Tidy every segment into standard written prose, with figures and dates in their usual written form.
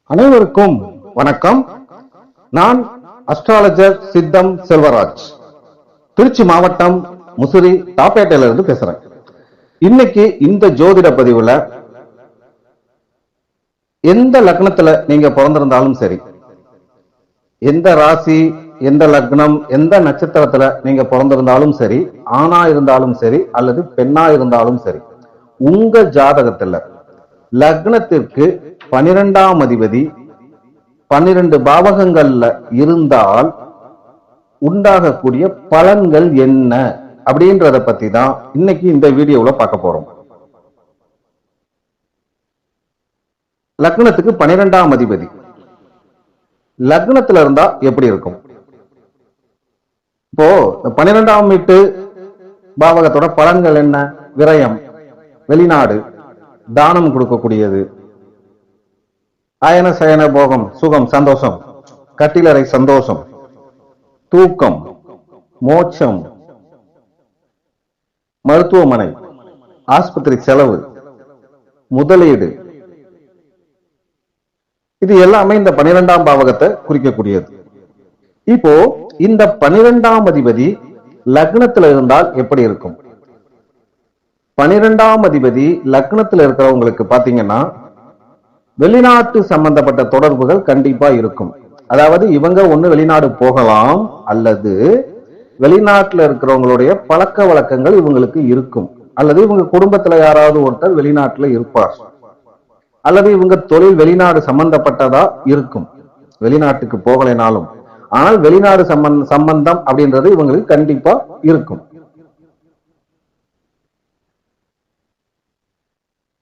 அனைவருக்கும் வணக்கம். நான் அஸ்ட்ராலஜர் சித்தம் செல்வராஜ், திருச்சி மாவட்டம் முசிறி தாப்பேட்டையில இருந்து பேசுறேன். இன்னைக்கு இந்த ஜோதிட பதிவுல எந்த லக்னத்துல நீங்க பிறந்திருந்தாலும் சரி, எந்த ராசி, எந்த லக்னம், எந்த நட்சத்திரத்துல நீங்க பிறந்திருந்தாலும் சரி, ஆணா இருந்தாலும் சரி அல்லது பெண்ணா இருந்தாலும் சரி, உங்க ஜாதகத்துல லக்னத்திற்கு 12ஆம் அதிபதி 12 பாவகங்கள்ல இருந்தால் உண்டாகக்கூடிய பலன்கள் என்ன அப்படின்றத பத்தி தான் இன்னைக்கு இந்த வீடியோல பார்க்க போறோம். லக்னத்துக்கு 12ஆம் அதிபதி லக்னத்துல இருந்தா எப்படி இருக்கும்? இப்போ 12ஆம் வீட்டு பாவகத்தோட பலன்கள் என்ன? விரயம், வெளிநாடு, தானம் கொடுக்கக்கூடியது, அயன சயன போகம், சுகம், சந்தோஷம், கட்டிலறை சந்தோஷம், தூக்கம், மோட்சம், மருத்துவமனை, ஆஸ்பத்திரி செலவு, முதலீடு, இது எல்லாமே இந்த 12ஆம் பாவகத்தை குறிக்கக்கூடியது. இப்போ இந்த 12ஆம் அதிபதி லக்னத்துல இருந்தால் எப்படி இருக்கும்? 12ஆம் அதிபதி லக்னத்துல இருக்கிறவங்களுக்கு பாத்தீங்கன்னா வெளிநாட்டு சம்பந்தப்பட்ட தொடர்புகள் கண்டிப்பா இருக்கும். அதாவது இவங்க ஒண்ணு வெளிநாடு போகலாம், அல்லது வெளிநாட்டுல இருக்கிறவங்களுடைய பழக்க வழக்கங்கள் இவங்களுக்கு இருக்கும், அல்லது இவங்க குடும்பத்துல யாராவது ஒருத்தர் வெளிநாட்டுல இருப்பார், அல்லது இவங்க தொழில் வெளிநாடு சம்பந்தப்பட்டதா இருக்கும். வெளிநாட்டுக்கு போகலைனாலும் ஆனால் வெளிநாடு சம்பந்தம் அப்படின்றது இவங்களுக்கு கண்டிப்பா இருக்கும்.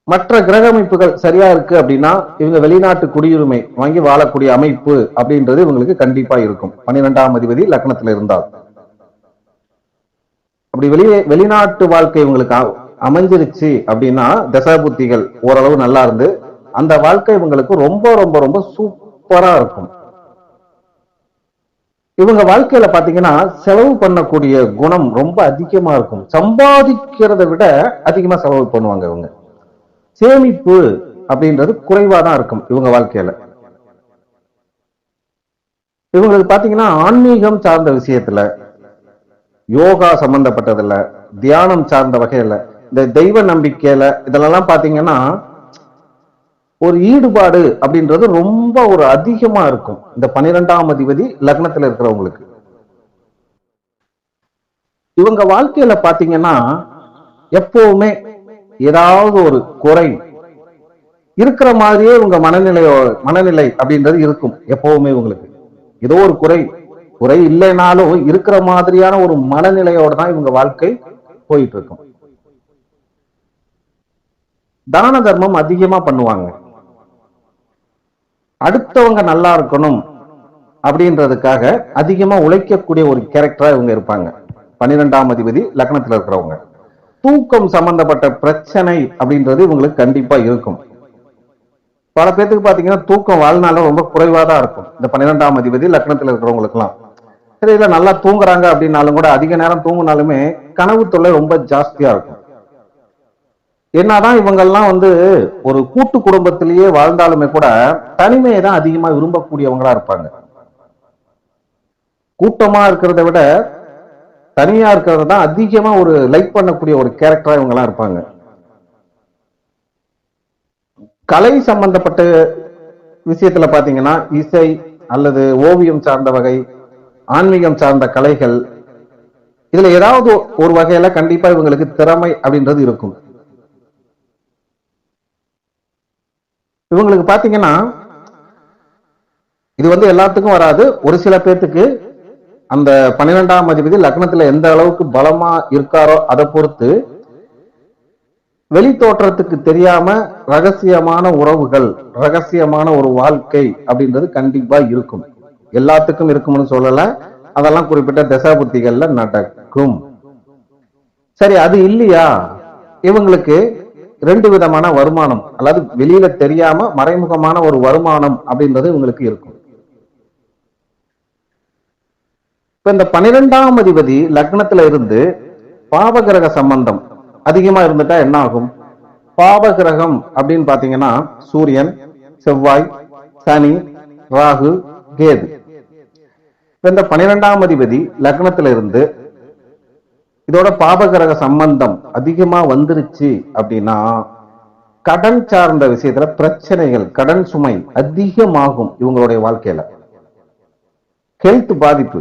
மற்ற கிரக அமைப்புகள் சரியா இருக்கு அப்படின்னா இவங்க வெளிநாட்டு குடியுரிமை வாங்கி வாழக்கூடிய அமைப்பு அப்படின்றது இவங்களுக்கு கண்டிப்பா இருக்கும் 12ஆம் அதிபதி லக்னத்துல இருந்தால். அப்படி வெளிநாட்டு வாழ்க்கை இவங்களுக்கு அமைஞ்சிருச்சு அப்படின்னா தசாபுத்திகள் ஓரளவு நல்லா இருந்து அந்த வாழ்க்கை இவங்களுக்கு ரொம்ப ரொம்ப ரொம்ப சூப்பரா இருக்கும். இவங்க வாழ்க்கையில பாத்தீங்கன்னா செலவு பண்ணக்கூடிய குணம் ரொம்ப அதிகமா இருக்கும். சம்பாதிக்கிறத விட அதிகமா செலவு பண்ணுவாங்க. இவங்க சேமிப்பு அப்படின்றது குறைவா தான் இருக்கும் இவங்க வாழ்க்கையில. இவங்களுக்கு பாத்தீங்கன்னா ஆன்மீகம் சார்ந்த விஷயத்துல, யோகா சம்பந்தப்பட்டதுல, தியானம் சார்ந்த வகையில, இந்த தெய்வ நம்பிக்கையில இதெல்லாம் பாத்தீங்கன்னா ஒரு ஈடுபாடு அப்படின்றது ரொம்ப ஒரு அதிகமா இருக்கும் இந்த 12ஆம் அதிபதி லக்னத்துல இருக்கிறவங்களுக்கு. இவங்க வாழ்க்கையில பாத்தீங்கன்னா எப்பவுமே ஏதாவது ஒரு குறை இருக்கிற மாதிரியே இவங்க மனநிலை அப்படின்றது இருக்கும். எப்பவுமே இவங்களுக்கு ஏதோ ஒரு குறை இல்லைனாலும் இருக்கிற மாதிரியான ஒரு மனநிலையோட தான் இவங்க வாழ்க்கை போயிட்டு இருக்கும். தான தர்மம் அதிகமா பண்ணுவாங்க. அடுத்தவங்க நல்லா இருக்கணும் அப்படின்றதுக்காக அதிகமா உழைக்கக்கூடிய ஒரு கேரக்டரா இவங்க இருப்பாங்க 12ஆம் அதிபதி லக்னத்துல இருக்கிறவங்க. தூக்கம் சம்பந்தப்பட்ட பிரச்சனை அப்படின்றது இவங்களுக்கு கண்டிப்பா இருக்கும். பல பேருக்கு பாத்தீங்கன்னா தூக்கம் வாழ்நாள ரொம்ப குறைவா தான் இருக்கும் இந்த 12ஆம் அதிபதி லக்னத்துல இருக்கிறவங்களுக்கு எல்லாம். சரி, இல்ல நல்லா தூங்குறாங்க அப்படின்னாலும் கூட அதிக நேரம் தூங்குனாலுமே கனவு தொல்லை ரொம்ப ஜாஸ்தியா இருக்கும். என்னதான் இவங்கெல்லாம் ஒரு கூட்டு குடும்பத்திலேயே வாழ்ந்தாலுமே கூட தனிமையை தான் அதிகமா விரும்பக்கூடியவங்களா இருப்பாங்க. கூட்டமா இருக்கிறத விட தனியா இருக்கிறது தான் அதிகமா ஒரு லைக் பண்ணக்கூடிய ஒரு கேரக்டரா இவங்க எல்லாம் இருப்பாங்க. கலை சம்பந்தப்பட்ட விஷயத்துல பாத்தீங்கன்னா இசை அல்லது ஓவியம் சார்ந்த வகை, ஆன்மீகம் சார்ந்த கலைகள், இதுல ஏதாவது ஒரு வகையில கண்டிப்பா இவங்களுக்கு திறமை அப்படின்றது இருக்கும். இவங்களுக்கு பாத்தீங்கன்னா இது எல்லாத்துக்கும் வராது. ஒரு சில பேர்த்துக்கு அந்த 12ஆம் அதிபதி லக்னத்துல எந்த அளவுக்கு பலமா இருக்காரோ அதை பொறுத்து வெளி தோற்றத்துக்கு தெரியாம ரகசியமான உறவுகள், ரகசியமான ஒரு வாழ்க்கை அப்படின்றது கண்டிப்பா இருக்கும். எல்லாத்துக்கும் இருக்கும்னு சொல்லல, அதெல்லாம் குறிப்பிட்ட தசாபுத்திகள்ல நடக்கும். சரி, அது இல்லையா, இவங்களுக்கு 2 விதமான வருமானம், அதாவது வெளியில தெரியாம மறைமுகமான ஒரு வருமானம் அப்படின்றது இவங்களுக்கு இருக்கும். இப்ப இந்த 12ஆம் அதிபதி லக்னத்துல இருந்து பாவகிரக சம்பந்தம் அதிகமா இருந்துட்டா என்ன ஆகும்? பாவகிரகம் அப்படின்னு பாத்தீங்கன்னா சூரியன், செவ்வாய், சனி, ராகு, கேது. இந்த 12ஆம் அதிபதி லக்னத்துல இருந்து இதோட பாபகிரக சம்பந்தம் அதிகமா வந்துருச்சு அப்படின்னா கடன் சார்ந்த விஷயத்துல பிரச்சனைகள், கடன் சுமை அதிகமாகும் இவங்களுடைய வாழ்க்கையில. ஹெல்த் பாதிப்பு,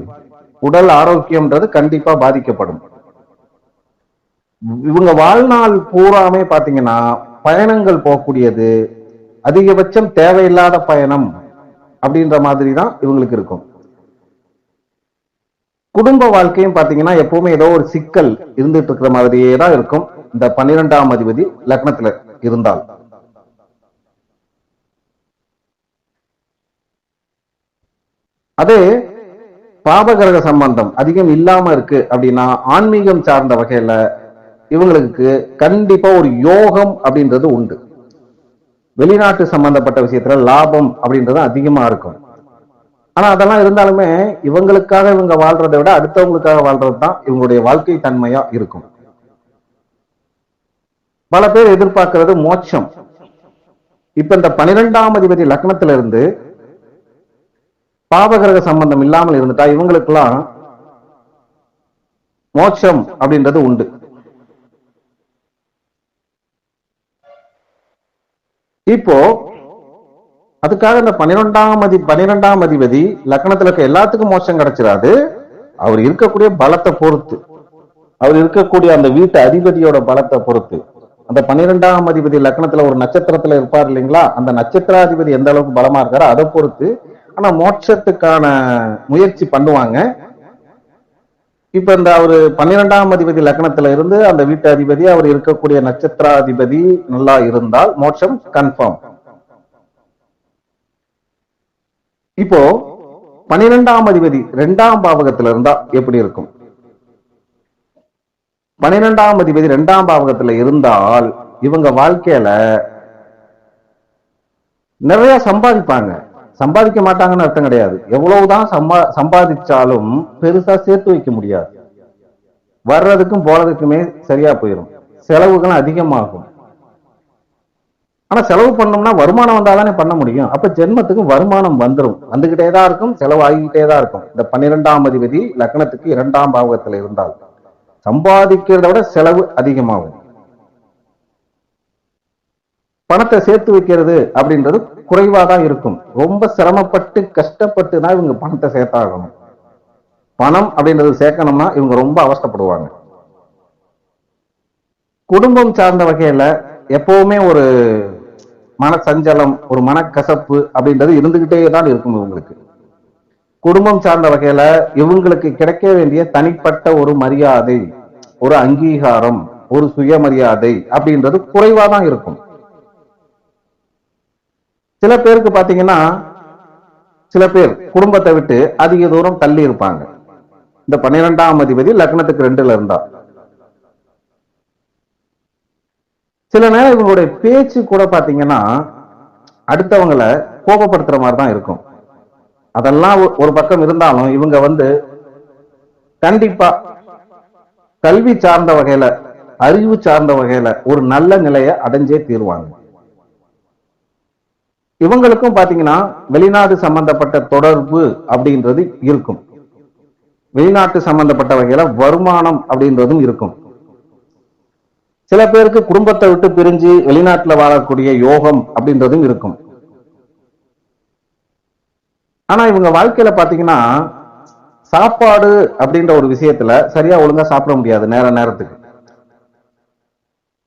உடல் ஆரோக்கியம்ன்றது கண்டிப்பா பாதிக்கப்படும். இவங்க வாழ்நாள் பூராமே பாத்தீங்கன்னா பயணங்கள் போகக்கூடியது, அதிகபட்சம் தேவையில்லாத பயணம் அப்படின்ற மாதிரி தான் இவங்களுக்கு இருக்கும். குடும்ப வாழ்க்கையும் பாத்தீங்கன்னா எப்பவுமே ஏதோ ஒரு சிக்கல் இருந்துட்டு இருக்கிற மாதிரியே தான் இருக்கும் இந்த 12ஆம் அதிபதி லக்னத்துல இருந்தால். அதே பாபகிரக சம்பந்தம் அதிகம் இல்லாம இருக்கு அப்படின்னா ஆன்மீகம் சார்ந்த வகையில இவங்களுக்கு கண்டிப்பா ஒரு யோகம் அப்படின்றது உண்டு. வெளிநாட்டு சம்பந்தப்பட்ட விஷயத்துல லாபம் அப்படின்றது அதிகமா இருக்கும். ஆனா அதெல்லாம் இருந்தாலுமே இவங்களுக்காக இவங்க வாழ்றதை விட அடுத்தவங்களுக்காக வாழ்றது தான் இவங்களுடைய வாழ்க்கை தன்மையா இருக்கும். பல பேர் எதிர்பார்க்கிறது மோட்சம். இப்ப இந்த 12ஆம் அதிபதி லக்னத்துல இருந்து பாபகிரக சம்பந்தம் இல்லாமல் இருந்துட்டா இவங்களுக்கெல்லாம் மோட்சம் அப்படின்றது உண்டு. இப்போ அதுக்காக இந்த 12ஆம் அதிபதி லக்னத்துல இருக்க எல்லாத்துக்கும் மோட்சம் கிடைச்சிடாது. அவர் இருக்கக்கூடிய பலத்தை பொறுத்து, அவர் இருக்கக்கூடிய அந்த வீட்டு அதிபதியோட பலத்தை பொறுத்து. அந்த 12ஆம் அதிபதி லக்னத்துல ஒரு நட்சத்திரத்துல இருப்பார் இல்லைங்களா, அந்த நட்சத்திராதிபதி எந்த அளவுக்கு பலமா இருக்காரோ அதை பொறுத்து. ஆனா மோட்சத்துக்கான முயற்சி பண்ணுவாங்க. இப்ப இந்த அவரு 12ஆம் அதிபதி லக்னத்துல இருந்து அந்த வீட்டு அதிபதி அவர் இருக்கக்கூடிய நட்சத்திராதிபதி நல்லா இருந்தால் மோட்சம் கன்ஃபார்ம். இப்போ 12ஆம் அதிபதி 2ஆம் பாவகத்துல இருந்தா எப்படி இருக்கும்? 12ஆம் அதிபதி 2ஆம் பாவகத்துல இருந்தால் இவங்க வாழ்க்கையில நிறைய சம்பாதிப்பாங்க. சம்பாதிக்க மாட்டாங்கன்னு அர்த்தம் கிடையாது. எவ்வளவுதான் சம்பாதிச்சாலும் பெருசா சேர்த்து வைக்க முடியாது. வர்றதுக்கும் போறதுக்குமே சரியா போயிடும். செலவுகள் அதிகமாகும். ஆனா செலவு பண்ணோம்னா வருமானம் வந்தாதானே பண்ண முடியும். அப்ப ஜென்மத்துக்கு வருமானம் வந்துடும், வந்துகிட்டே தான் இருக்கும், செலவு ஆகிக்கிட்டே தான் இருக்கும். இந்த 12ஆம் அதிபதி லக்னத்துக்கு 2ஆம் பாவகத்துல இருந்தால் சம்பாதிக்கிறத விட செலவு அதிகமாகும். பணத்தை சேர்த்து வைக்கிறது அப்படின்றது குறைவாதான் இருக்கும். ரொம்ப சிரமப்பட்டு கஷ்டப்பட்டு தான் இவங்க பணத்தை சேர்த்தாகணும். பணம் அப்படின்றது சேர்க்கணும்னா இவங்க ரொம்ப அவஸ்தைப்படுவாங்க. குடும்பம் சார்ந்த வகையில எப்பவுமே ஒரு மன சஞ்சலம், ஒரு மனக்கசப்பு அப்படின்றது இருந்துகிட்டே தான் இருக்கும் இவங்களுக்கு. குடும்பம் சார்ந்த வகையில இவங்களுக்கு கிடைக்க வேண்டிய தனிப்பட்ட ஒரு மரியாதை, ஒரு அங்கீகாரம், ஒரு சுயமரியாதை அப்படின்றது குறைவாதான் இருக்கும். சில பேருக்கு பாத்தீங்கன்னா சில பேர் குடும்பத்தை விட்டு அதிக தூரம் தள்ளி இருப்பாங்க. இந்த 12ஆம் அதிபதி லக்னத்துக்கு 2ல இருந்தா சில நேரம் இவங்களுடைய பேச்சு கூட பாத்தீங்கன்னா அடுத்தவங்களை கோபப்படுத்துற மாதிரி தான் இருக்கும். அதெல்லாம் ஒரு பக்கம் இருந்தாலும் இவங்க கண்டிப்பா கல்வி சார்ந்த வகையில, அறிவு சார்ந்த வகையில ஒரு நல்ல நிலையை அடைஞ்சே தீர்வாங்க. இவங்களுக்கும் பாத்தீங்கன்னா வெளிநாடு சம்பந்தப்பட்ட தொடர்பு அப்படின்றது இருக்கும். வெளிநாட்டு சம்பந்தப்பட்ட வகையில வருமானம் அப்படின்றதும் இருக்கும். சில பேருக்கு குடும்பத்தை விட்டு பிரிஞ்சு வெளிநாட்டுல வாழக்கூடிய யோகம் அப்படின்றதும் இருக்கும். ஆனா இவங்க வாழ்க்கையில பாத்தீங்கன்னா சாப்பாடு அப்படின்ற ஒரு விஷயத்துல சரியா ஒழுங்கா சாப்பிட முடியாது. நேரத்துக்கு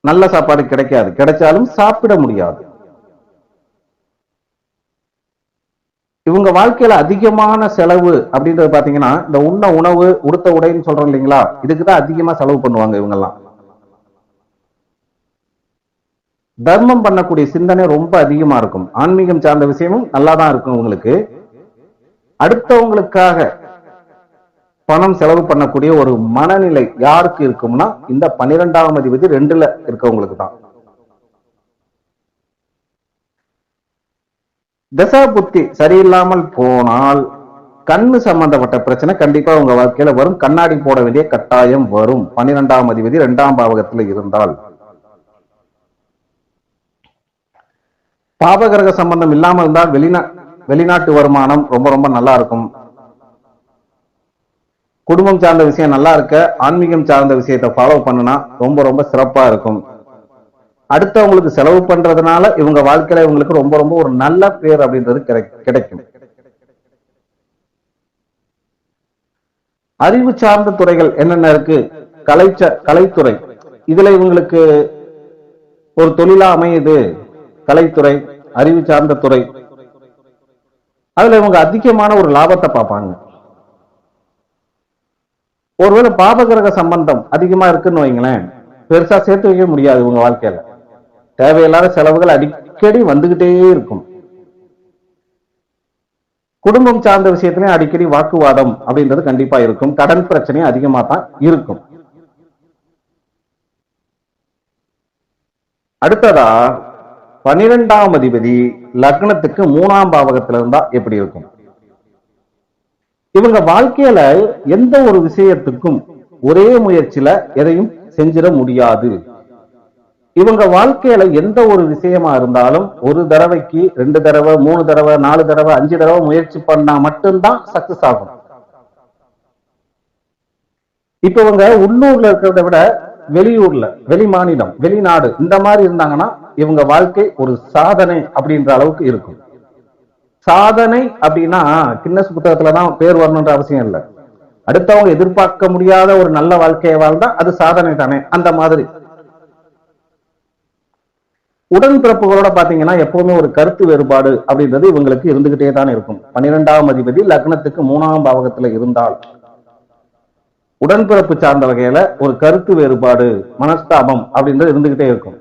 நல்ல சாப்பாடு கிடைக்காது, கிடைச்சாலும் சாப்பிட முடியாது. இவங்க வாழ்க்கையில அதிகமான செலவு அப்படின்றது பாத்தீங்கன்னா இந்த உண்ண உணவு, உடுத்த உடைன்னு சொல்றோம் இல்லைங்களா, இதுக்குதான் அதிகமா செலவு பண்ணுவாங்க இவங்கெல்லாம். தர்மம் பண்ணக்கூடிய சிந்தனை ரொம்ப அதிகமா இருக்கும். ஆன்மீகம் சார்ந்த விஷயமும் நல்லாதான் இருக்கும் உங்களுக்கு. அடுத்தவங்களுக்காக பணம் செலவு பண்ணக்கூடிய ஒரு மனநிலை யாருக்கு இருக்கும்னா இந்த 12ஆம் அதிபதி 2ல இருக்கவங்களுக்கு தான். தசா புத்தி சரியில்லாமல் போனால் கண்ணு சம்பந்தப்பட்ட பிரச்சனை கண்டிப்பா உங்க வாழ்க்கையில வரும். கண்ணாடி போட வேண்டிய கட்டாயம் வரும் 12ஆம் அதிபதி 2ஆம் பாவகத்துல இருந்தால். பாபகிரக சம்பந்தம் இல்லாமல் இருந்தால் வெளிநாட்டு வருமானம் ரொம்ப ரொம்ப நல்லா இருக்கும். குடும்பம் சார்ந்த விஷயம் நல்லா இருக்க, ஆன்மீகம் சார்ந்த விஷயத்தை ஃபாலோ பண்ணுனா ரொம்ப ரொம்ப சிறப்பா இருக்கும். அடுத்தவங்களுக்கு செலவு பண்றதுனால இவங்க வாழ்க்கையில இவங்களுக்கு ரொம்ப ரொம்ப ஒரு நல்ல பேர் அப்படின்றது கிடைக்கும். அறிவு சார்ந்த துறைகள் என்னென்ன இருக்கு? கலைத்துறை, இதுல இவங்களுக்கு ஒரு தொழிலா அமையுது. கலைத்துறை, அறிவு சார்ந்த துறை, அதுல இவங்க அதிகமான ஒரு லாபத்தை பார்ப்பாங்க. ஒருவேளை பாபகிரக சம்பந்தம் அதிகமா இருக்குன்னு வைங்களேன், பெருசா சேர்த்து வைக்க முடியாது உங்க வாழ்க்கையில. தேவையில்லாத செலவுகள் அடிக்கடி வந்துகிட்டே இருக்கும். குடும்பம் சார்ந்த விஷயத்திலையும் அடிக்கடி வாக்குவாதம் அப்படின்றது கண்டிப்பா இருக்கும். கடன் பிரச்சனையும் அதிகமா தான் இருக்கும். அடுத்ததா 12ஆம் அதிபதி லக்னத்துக்கு 3ஆம் பாவகத்துல இருந்தா எப்படி இருக்கும்? இவங்க வாழ்க்கையில எந்த ஒரு விஷயத்துக்கும் ஒரே முயற்சியில எதையும் செஞ்சிட முடியாது. இவங்க வாழ்க்கையில எந்த ஒரு விஷயமா இருந்தாலும் ஒரு தடவைக்கு 2 தடவை 3 தடவை 4 தடவை 5 தடவை முயற்சி பண்ணா மட்டும்தான் சக்சஸ் ஆகும். இப்ப இவங்க உள்ளூர்ல இருக்கிறத விட வெளியூர்ல, வெளி மாநிலம், வெளிநாடு இந்த மாதிரி இருந்தாங்கன்னா இவங்க வாழ்க்கை ஒரு சாதனை அப்படின்ற அளவுக்கு இருக்கும். சாதனை அப்படின்னா கின்னஸ் புத்தகத்துலதான் பேர் வரணுன்ற அவசியம் இல்லை. அடுத்தவங்க எதிர்பார்க்க முடியாத ஒரு நல்ல வாழ்க்கையை வாழ்ந்தா அது சாதனை தானே. அந்த மாதிரி உடன்பிறப்புகளோட பாத்தீங்கன்னா எப்பவுமே ஒரு கருத்து வேறுபாடு அப்படின்றது இவங்களுக்கு இருந்துகிட்டே தான் இருக்கும். 12ஆம் அதிபதி லக்னத்துக்கு 3ஆம் பாவகத்துல இருந்தால் உடன்பிறப்பு சார்ந்த வகையில ஒரு கருத்து வேறுபாடு, மனஸ்தாபம் அப்படின்றது இருந்துகிட்டே இருக்கும்.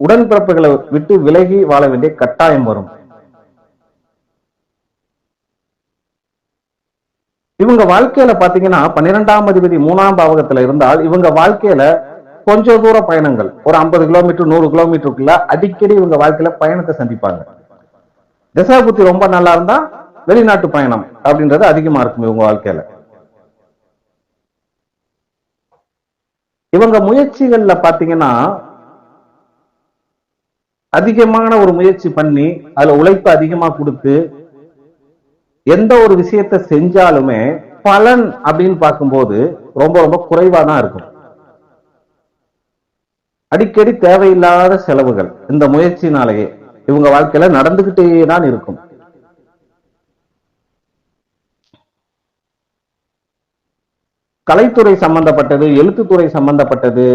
உடன்பிறப்புகளை விட்டு விலகி வாழ வேண்டிய கட்டாயம் வரும். இவங்க வாழ்க்கையில பாத்தீங்கன்னா 12ஆம் அதிபதி 3ஆம் பாவகத்துல இருந்தால் இவங்க வாழ்க்கையில கொஞ்சம் தூர பயணங்கள், ஒரு 50 கிலோமீட்டர் 100 கிலோமீட்டருக்குள்ள அடிக்கடி இவங்க வாழ்க்கையில பயணத்தை சந்திப்பாங்க. தசாபுத்தி ரொம்ப நல்லா இருந்தா வெளிநாட்டு பயணம் அப்படின்றது அதிகமா இருக்கும் இவங்க வாழ்க்கையில. இவங்க முயற்சிகள்ல பாத்தீங்கன்னா அதிகமான ஒரு முயற்சி பண்ணி அதுல உழைப்பு அதிகமா கொடுத்து எந்த ஒரு விஷயத்தை செஞ்சாலுமே பலன் அப்படின்னு பார்க்கும்போது ரொம்ப ரொம்ப குறைவா தான் இருக்கும். அடிக்கடி தேவையில்லாத செலவுகள் இந்த முயற்சினாலேயே இவங்க வாழ்க்கையில நடந்துகிட்டே தான் இருக்கும். கலைத்துறை சம்பந்தப்பட்டது, எழுத்துத்துறை சம்பந்தப்பட்டது,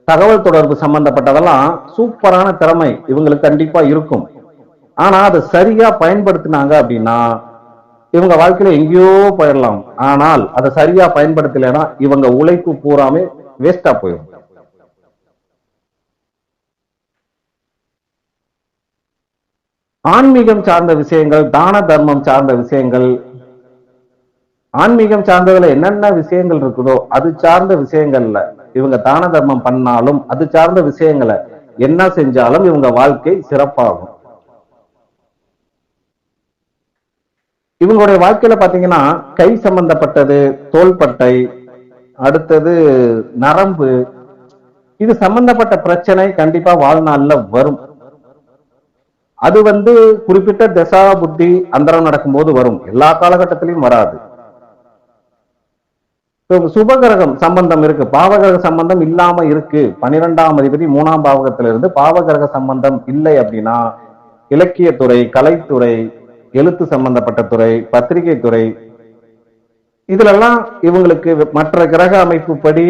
தகவல் தொடர்பு சம்பந்தப்பட்டதெல்லாம் சூப்பரான திறமை இவங்களுக்கு கண்டிப்பா இருக்கும். ஆனா அதை சரியா பயன்படுத்தினாங்க அப்படின்னா இவங்க வாழ்க்கையில எங்கேயோ போயிடலாம். ஆனால் அதை சரியா பயன்படுத்தலைன்னா இவங்க உழைப்பு பூராமே வேஸ்டா போயிடும். ஆன்மீகம் சார்ந்த விஷயங்கள், தான தர்மம் சார்ந்த விஷயங்கள், ஆன்மீகம் சார்ந்ததுல என்னென்ன விஷயங்கள் இருக்குதோ அது சார்ந்த விஷயங்கள்ல இவங்க தான தர்மம் பண்ணாலும் அது சார்ந்த விஷயங்களை என்ன செஞ்சாலும் இவங்க வாழ்க்கை சிறப்பாகும். இவங்களுடைய வாழ்க்கையில பாத்தீங்கன்னா கை சம்பந்தப்பட்டது, தோள்பட்டை, அடுத்தது நரம்பு, இது சம்பந்தப்பட்ட பிரச்சனை கண்டிப்பா வாழ்நாள்ல வரும். அது குறிப்பிட்ட தசா புத்தி அந்தரம் நடக்கும்போது வரும், எல்லா காலகட்டத்திலையும் வராது. சுபகிரகம் சம்பந்தம் இருக்கு, பாவகிரக சம்பந்தம் இல்லாம இருக்கு, 12ஆம் அதிபதி 3ஆம் பாவகத்திலிருந்து பாவகிரக சம்பந்தம் இல்லை அப்படின்னா இலக்கியத்துறை, கலைத்துறை, எழுத்து சம்பந்தப்பட்ட துறை, பத்திரிகை துறை, இதுலெல்லாம் இவங்களுக்கு மற்ற கிரக அமைப்பு படி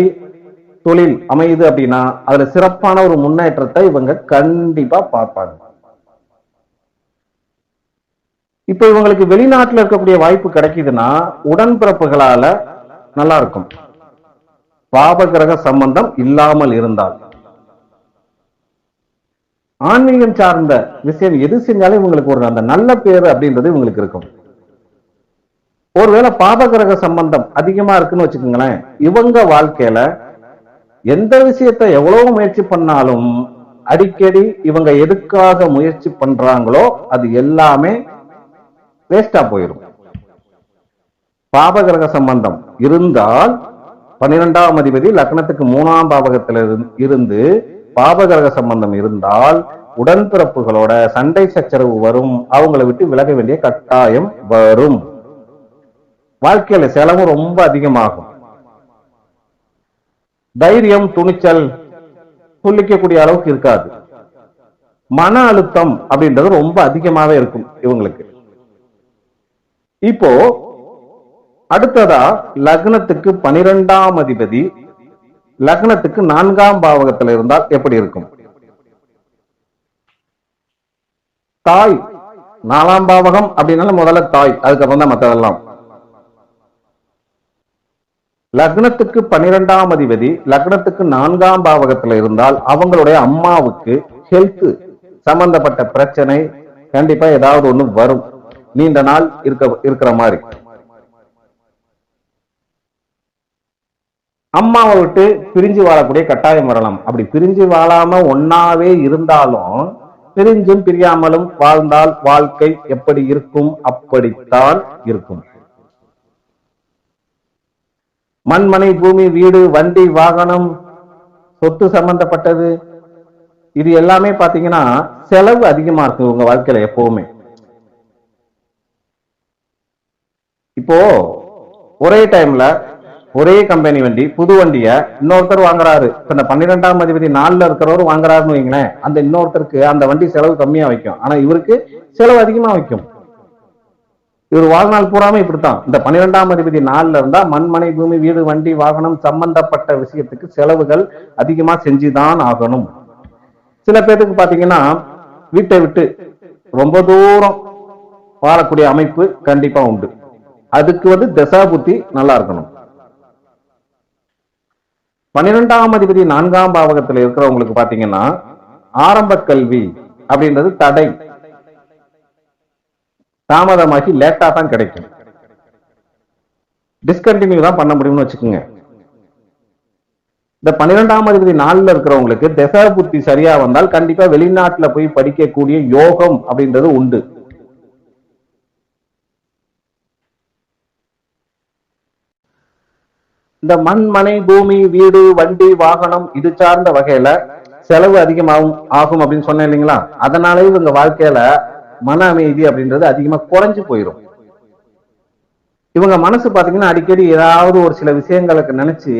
தொழில் அமையுது அப்படின்னா அதுல சிறப்பான ஒரு முன்னேற்றத்தை இவங்க கண்டிப்பா பார்ப்பாங்க. இப்ப இவங்களுக்கு வெளிநாட்டுல இருக்கக்கூடிய வாய்ப்பு கிடைக்குதுன்னா உடன்பிறப்புகளால நல்லா இருக்கும், பாவகிரக சம்பந்தம் இல்லாமல் இருந்தால். ஆன்மீகம் சார்ந்த விஷயம் எது செஞ்சாலும் இவங்களுக்கு ஒரு அந்த நல்ல பேரு அப்படின்றது இவங்களுக்கு இருக்கும். ஒருவேளை பாபகிரக சம்பந்தம் அதிகமா இருக்குன்னு வச்சுக்கோங்களேன், இவங்க வாழ்க்கையில எந்த விஷயத்தை எவ்வளவு முயற்சி பண்ணாலும் அடிக்கடி இவங்க எதுக்காக முயற்சி பண்றாங்களோ அது எல்லாமே வேஸ்டா போயிடும். பாபகிரக சம்பந்தம் இருந்தால் 12ஆம் அதிபதி லக்னத்துக்கு 3ஆம் பாவகத்தில் இருந்து பாபகிரக சம்பந்தம் இருந்தால் உடன்பிறப்புகளோட சண்டை சச்சரவு வரும், அவங்களை விட்டு விலக வேண்டிய கட்டாயம் வரும். வாழ்க்கையில செலவு ரொம்ப அதிகமாகும். தைரியம் துணிச்சல் சொல்லிக்கக்கூடிய அளவுக்கு இருக்காது. மன அழுத்தம் அப்படின்றது ரொம்ப அதிகமாவே இருக்கும் இவங்களுக்கு. இப்போ அடுத்ததா லக்னத்துக்கு 12ஆம் அதிபதி லக்னத்துக்கு 4ஆம் பாவகத்தில் இருந்தால் எப்படி இருக்கும்? தாய் 4ஆம் பாவகம் அப்படின்னால முதல்ல தாய், அதுக்கப்புறம் தான் மற்றதெல்லாம். லக்னத்துக்கு 12ஆம் அதிபதி லக்னத்துக்கு 4ஆம் பாவகத்தில் இருந்தால் அவங்களுடைய அம்மாவுக்கு ஹெல்த் சம்பந்தப்பட்ட பிரச்சனை கண்டிப்பா ஏதாவது ஒண்ணு வரும், நீண்ட நாள் இருக்கிற மாதிரி. அம்மாவை விட்டு பிரிஞ்சு வாழக்கூடிய கட்டாயம் வரலாம். அப்படி பிரிஞ்சு வாழாம ஒன்னாவே இருந்தாலும் பிரிஞ்சும் பிரியாமலும் வாழ்ந்தால் வாழ்க்கை எப்படி இருக்கும்? அப்படித்தான் இருக்கும். மண்மனை பூமி வீடு வண்டி வாகனம் சொத்து சம்பந்தப்பட்டது இது எல்லாமே பாத்தீங்கன்னா செலவு அதிகமா இருக்கு உங்க வாழ்க்கையில எப்பவுமே. இப்போ ஒரே டைம்ல ஒரே கம்பெனி வண்டி புது வண்டிய இன்னொருத்தர் வாங்குறாரு. இப்ப இந்த 12ஆம் அதிபதி 4ல இருக்கிறவரு வாங்குறாருன்னு வைங்களேன், அந்த இன்னொருத்தருக்கு அந்த வண்டி செலவு கம்மியா வைக்கும், ஆனா இவருக்கு செலவு அதிகமா வைக்கும். இவர் வாழ்நாள் பூராம இப்படித்தான். இந்த 12ஆம் அதிபதி 4ல இருந்தா மண்மனை பூமி வீடு வண்டி வாகனம் சம்பந்தப்பட்ட விஷயத்துக்கு செலவுகள் அதிகமா செஞ்சுதான் ஆகணும். சில பேருக்கு பாத்தீங்கன்னா வீட்டை விட்டு ரொம்ப தூரம் வாழக்கூடிய அமைப்பு கண்டிப்பா உண்டு. அதுக்கு தசா புத்தி நல்லா இருக்கணும். 12ஆம் அதிபதி 4ஆம் பாவகத்தில் இருக்கிறவங்களுக்கு பாத்தீங்கன்னா ஆரம்ப கல்வி அப்படின்றது தடை தாமதமாகி லேட்டா தான் கிடைக்கும். டிஸ்கண்டினியூ தான் பண்ண முடியும்னு வச்சுக்கோங்க. இந்த 12ஆம் அதிபதி 4ல இருக்கிறவங்களுக்கு தசா புத்தி சரியா வந்தால் கண்டிப்பா வெளிநாட்டுல போய் படிக்கக்கூடிய யோகம் அப்படின்றது உண்டு. இந்த மண் மனை பூமி வீடு வண்டி வாகனம் இது சார்ந்த வகையில செலவு அதிகமாகும் ஆகும் அப்படின்னு சொன்னேன் இல்லைங்களா? அதனாலே இவங்க வாழ்க்கையில மன அமைதி அப்படின்றது அதிகமா குறைஞ்சு போயிடும். இவங்க மனசு பாத்தீங்கன்னா அடிக்கடி ஏதாவது ஒரு சில விஷயங்களுக்கு நினைச்சு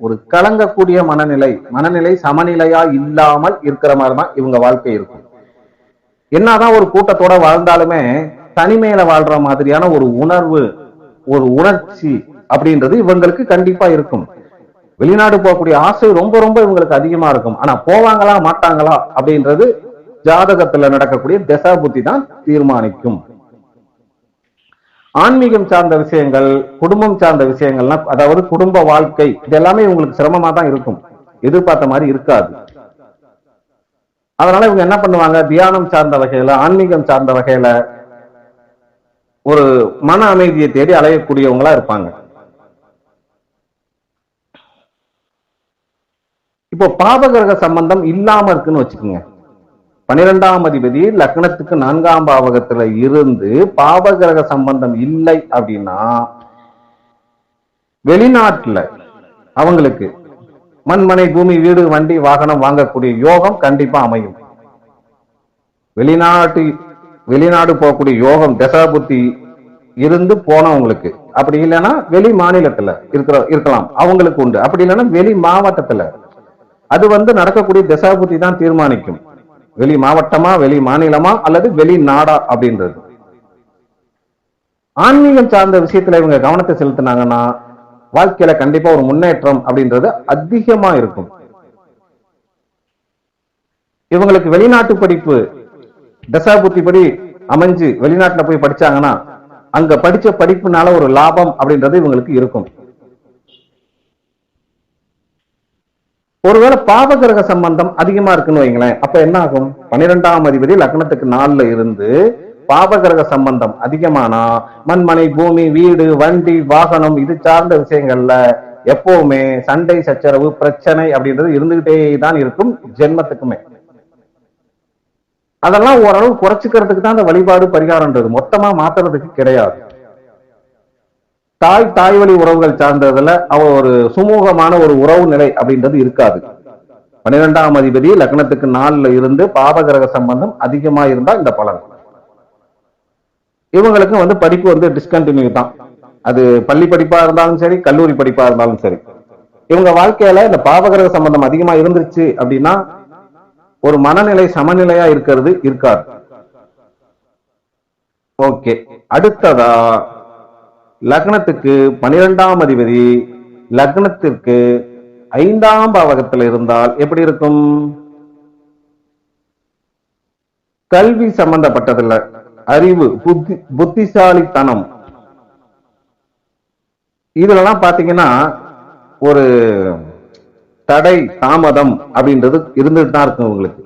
ஒரு கலங்கக்கூடிய மனநிலை சமநிலையா இல்லாமல் இருக்கிற மாதிரிதான் இவங்க வாழ்க்கை இருக்கும். என்னதான் ஒரு கூட்டத்தோட வாழ்ந்தாலுமே தனிமையில வாழ்ற மாதிரியான ஒரு உணர்வு ஒரு உணர்ச்சி அப்படின்றது இவங்களுக்கு கண்டிப்பா இருக்கும். வெளிநாடு போகக்கூடிய ஆசை ரொம்ப ரொம்ப இவங்களுக்கு அதிகமா இருக்கும். ஆனா போவாங்களா மாட்டாங்களா அப்படின்றது ஜாதகத்துல நடக்கக்கூடிய தசா புத்தி தான் தீர்மானிக்கும். ஆன்மீகம் சார்ந்த விஷயங்கள் குடும்பம் சார்ந்த விஷயங்கள்லாம் அதாவது குடும்ப வாழ்க்கை இது எல்லாமே இவங்களுக்கு சிரமமா தான் இருக்கும், எதிர்பார்த்த மாதிரி இருக்காது. அதனால இவங்க என்ன பண்ணுவாங்க, தியானம் சார்ந்த வகையில ஆன்மீகம் சார்ந்த வகையில ஒரு மன அமைதியை தேடி அலையக்கூடியவங்களா இருப்பாங்க. இப்போ பாபகிரக சம்பந்தம் இல்லாம இருக்குன்னு வச்சுக்கோங்க. 12ஆம் அதிபதி லக்னத்துக்கு 4ஆம் பாவகத்துல இருந்து பாபகிரக சம்பந்தம் இல்லை அப்படின்னா வெளிநாட்டுல அவங்களுக்கு மண்மனை பூமி வீடு வண்டி வாகனம் வாங்கக்கூடிய யோகம் கண்டிப்பா அமையும். வெளிநாடு போகக்கூடிய யோகம் தசாபுத்தி இருந்து போனவங்களுக்கு, அப்படி இல்லைன்னா வெளி மாநிலத்துல இருக்கலாம் அவங்களுக்கு உண்டு. அப்படி இல்லைன்னா வெளி மாவட்டத்துல அது நடக்கக்கூடிய தசாபுத்தி தான் தீர்மானிக்கும். வெளி மாவட்டமா வெளி மாநிலமா அல்லது வெளி நாடா அப்படின்றது. ஆன்மீகம் சார்ந்த விஷயத்துல இவங்க கவனத்தை செலுத்தினாங்கன்னா வாழ்க்கையில கண்டிப்பா ஒரு முன்னேற்றம் அப்படின்றது அதிகமா இருக்கும். இவங்களுக்கு வெளிநாட்டு படிப்பு தசாபுத்தி படி அமைஞ்சு வெளிநாட்டுல போய் படிச்சாங்கன்னா அங்க படிச்ச படிப்புனால ஒரு லாபம் அப்படின்றது இவங்களுக்கு இருக்கும். ஒருவேளை பாபகிரக சம்பந்தம் அதிகமா இருக்குன்னு வைங்களேன், அப்ப என்ன ஆகும்? 12ஆம் அதிபதி லக்னத்துக்கு 4ல இருந்து பாபகிரக சம்பந்தம் அதிகமானா மண்மனை பூமி வீடு வண்டி வாகனம் இது சார்ந்த விஷயங்கள்ல எப்பவுமே சண்டை சச்சரவு பிரச்சனை அப்படின்றது இருந்துகிட்டே தான் இருக்கும் ஜென்மத்துக்குமே. அதெல்லாம் ஓரளவு குறைச்சிக்கிறதுக்கு தான் அந்த வழிபாடு பரிகாரம்ன்றது, மொத்தமா மாத்துறதுக்கு கிடையாது. தாய் வழி உறவுகள் சார்ந்ததுல அவ ஒரு சுமூகமான ஒரு உறவு நிலை அப்படின்றது இருக்காது. 12ஆம் அதிபதி லக்னத்துக்கு 4ல இருந்து பாபகிரக சம்பந்தம் அதிகமா இருந்தா இந்த பலன். இவங்களுக்கு படிப்பு டிஸ்கண்டினியூ தான். அது பள்ளி படிப்பா இருந்தாலும் சரி, கல்லூரி படிப்பா இருந்தாலும் சரி. இவங்க வாழ்க்கையில இந்த பாபகிரக சம்பந்தம் அதிகமா இருந்துருச்சு அப்படின்னா ஒரு மனநிலை சமநிலையா இருக்கிறது இருக்காது. ஓகே, அடுத்ததா லக்னத்துக்கு 12ஆம் அதிபதி லக்னத்திற்கு 5ஆம் பாவகத்தில் இருந்தால் எப்படி இருக்கும்? கல்வி சம்பந்தப்பட்டதில்ல, அறிவு, புத்திசாலித்தனம், இதுலலாம் பாத்தீங்கன்னா ஒரு தடை தாமதம் அப்படின்றது இருந்துட்டு தான் இருக்கும். உங்களுக்கு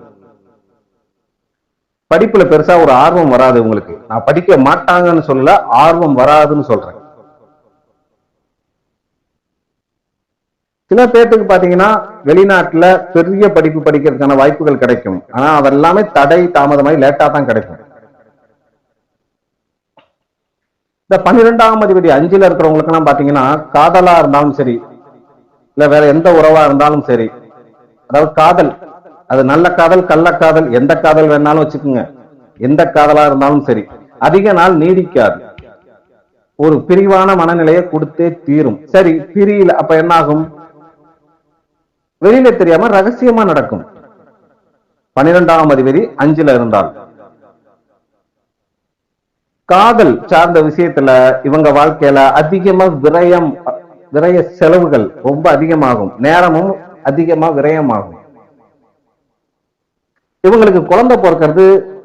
படிப்புல பெருசா ஒரு ஆர்வம் வராது. உங்களுக்கு நான் படிக்க மாட்டாங்கன்னு சொல்லல, ஆர்வம் வராதுன்னு சொல்றேன். சில பேர்த்துக்கு பாத்தீங்கன்னா வெளிநாட்டுல பெரிய படிப்பு படிக்கிறதுக்கான வாய்ப்புகள் கிடைக்கும். ஆனா அதெல்லாமே தடை தாமதமாய் லேட்டா தான் கிடைக்கும். இந்த 12ஆம் அதிபதி 5ல இருக்கிறவங்களுக்கு எல்லாம் பாத்தீங்கன்னா காதலா இருந்தாலும் சரி, இல்ல வேற எந்த உறவா இருந்தாலும் சரி, அதாவது காதல், அது நல்ல காதல், கள்ளக்காதல், எந்த காதல் வேணாலும் வச்சுக்கோங்க, எந்த காதலா இருந்தாலும் சரி, அதிக நாள் நீடிக்காது. ஒரு பிரிவான மனநிலையை கொடுத்தே தீரும். சரி, பிரியல, அப்ப என்ன ஆகும்? வெளியில தெரியாம ரகசியமா நடக்கும். 12ஆம் அதிபதி 5ல இருந்தால் காதல் சார்ந்த விஷயத்துல இவங்க வாழ்க்கையில அதிகமா விரய செலவுகள் ரொம்ப அதிகமாகும். நேரமும் அதிகமா விரயமாகும். இவங்களுக்கு குழந்தை பிறக்கிறது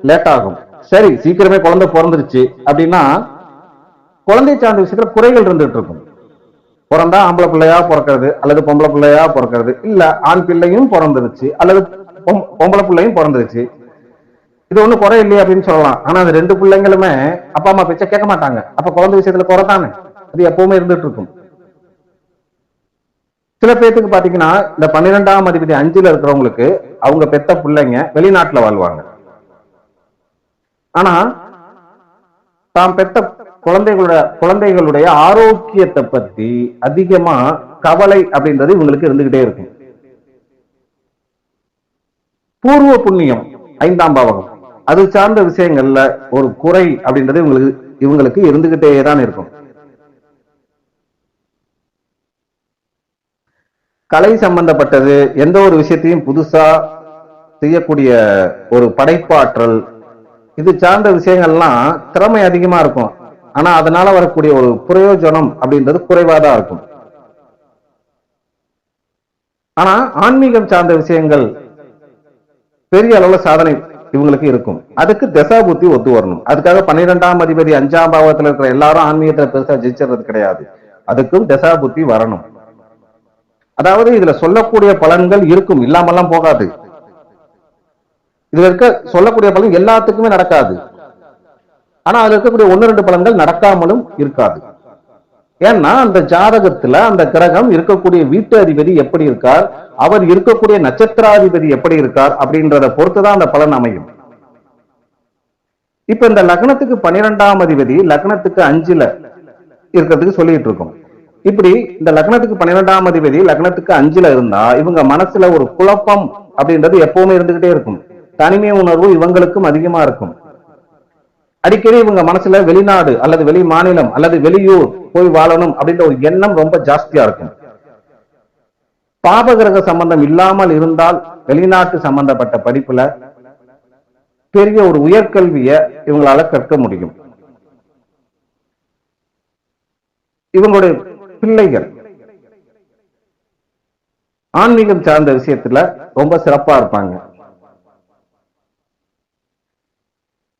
லேட் ஆகும். சரி, சீக்கிரமே குழந்தை பிறந்துருச்சு அப்படின்னா குழந்தை சார்ந்த விஷயத்துல குறைகள் இருந்துட்டு இருக்கும். பிறந்தா ஆம்பளை பிள்ளையா பிறக்கிறது, அல்லது பொம்பளை பிள்ளையா பிறக்கிறது, இல்ல ஆண் பிள்ளையும் பிறந்துருச்சு அல்லது பொம்பளை பிள்ளையும் பிறந்துருச்சு, இது ஒண்ணு குறை இல்லையா அப்படின்னு சொல்லலாம். ஆனா அந்த 2 பிள்ளைங்களுமே அப்பா அம்மா பேச்ச கேட்க மாட்டாங்க. அப்ப குழந்தை விஷயத்துல குறைத்தானே, அது எப்பவுமே இருந்துட்டு இருக்கும். சில பேருக்கு பாத்தீங்கன்னா இந்த 12ஆம் அதிபதி 5ல இருக்கிறவங்களுக்கு அவங்க பெத்த பிள்ளைங்க வெளிநாட்டுல வாழ்வாங்க. ஆனா தாம் பெத்த குழந்தைகளுடைய ஆரோக்கியத்தை பத்தி அதிகமா கவலை அப்படின்றது இவங்களுக்கு இருந்துகிட்டே இருக்கும். பூர்வ புண்ணியம் 5ஆம் பாவகம், அது சார்ந்த விஷயங்கள்ல ஒரு குறை அப்படின்றது இவங்களுக்கு இருந்துகிட்டே தான் இருக்கும். கலை சம்பந்தப்பட்டது, எந்த ஒரு விஷயத்தையும் புதுசா செய்யக்கூடிய ஒரு படைப்பாற்றல், இது சார்ந்த விஷயங்கள்லாம் திறமை அதிகமா இருக்கும். ஆனா அதனால வரக்கூடிய ஒரு பிரயோஜனம் அப்படின்றது குறைவாதான் இருக்கும். ஆனா ஆன்மீகம் சார்ந்த விஷயங்கள் பெரிய அளவுல சாதனை இவங்களுக்கு இருக்கும். அதுக்கு தசாபுத்தி ஒத்து வரணும். அதுக்காக 12ஆம் அதிபதி 5ஆம் பாவத்துல இருக்கிற எல்லாரும் ஆன்மீகத்தை பெருசா ஜெயிச்சது கிடையாது. அதுக்கும் தசாபுத்தி வரணும். அதாவது இதுல சொல்லக்கூடிய பலன்கள் இருக்கும், இல்லாமல்லாம் போகாது. இதுல இருக்க சொல்லக்கூடிய பலன் எல்லாத்துக்குமே நடக்காது. ஆனா அதுல இருக்கக்கூடிய 1-2 பலன்கள் நடக்காமலும் இருக்காது. ஏன்னா அந்த ஜாதகத்துல அந்த கிரகம் இருக்கக்கூடிய வீட்டு அதிபதி எப்படி இருக்கார், அவர் இருக்கக்கூடிய நட்சத்திராதிபதி எப்படி இருக்கார் அப்படின்றத பொறுத்துதான் அந்த பலன் அமையும். இப்ப இந்த லக்னத்துக்கு 12ஆம் அதிபதி லக்னத்துக்கு 5ல இருக்கிறதுக்கு சொல்லிட்டு இருக்கோம். இப்படி இந்த லக்னத்துக்கு 12ஆம் அதிபதி லக்னத்துக்கு 5ல இருந்தா இவங்க மனசுல ஒரு குழப்பம் அப்படின்றது எப்பவுமே இருந்துகிட்டே இருக்கும். தனிமை உணர்வு இவங்களுக்கும் அதிகமா இருக்கும். அடிக்கடி இவங்க மனசுல வெளிநாடு அல்லது வெளி மாநிலம் அல்லது வெளியூர் போய் வாழணும் அப்படின்ற ஒரு எண்ணம் ரொம்ப ஜாஸ்தியா இருக்கும். பாபகிரக சம்பந்தம் இல்லாமல் இருந்தால் வெளிநாட்டு சம்பந்தப்பட்ட படிப்புல பெரிய ஒரு உயர்கல்விய இவங்களால கற்க முடியும். இவங்களுடைய பிள்ளைகள் ஆன்மீகம் சார்ந்த விஷயத்துல ரொம்ப சிறப்பா இருப்பாங்க.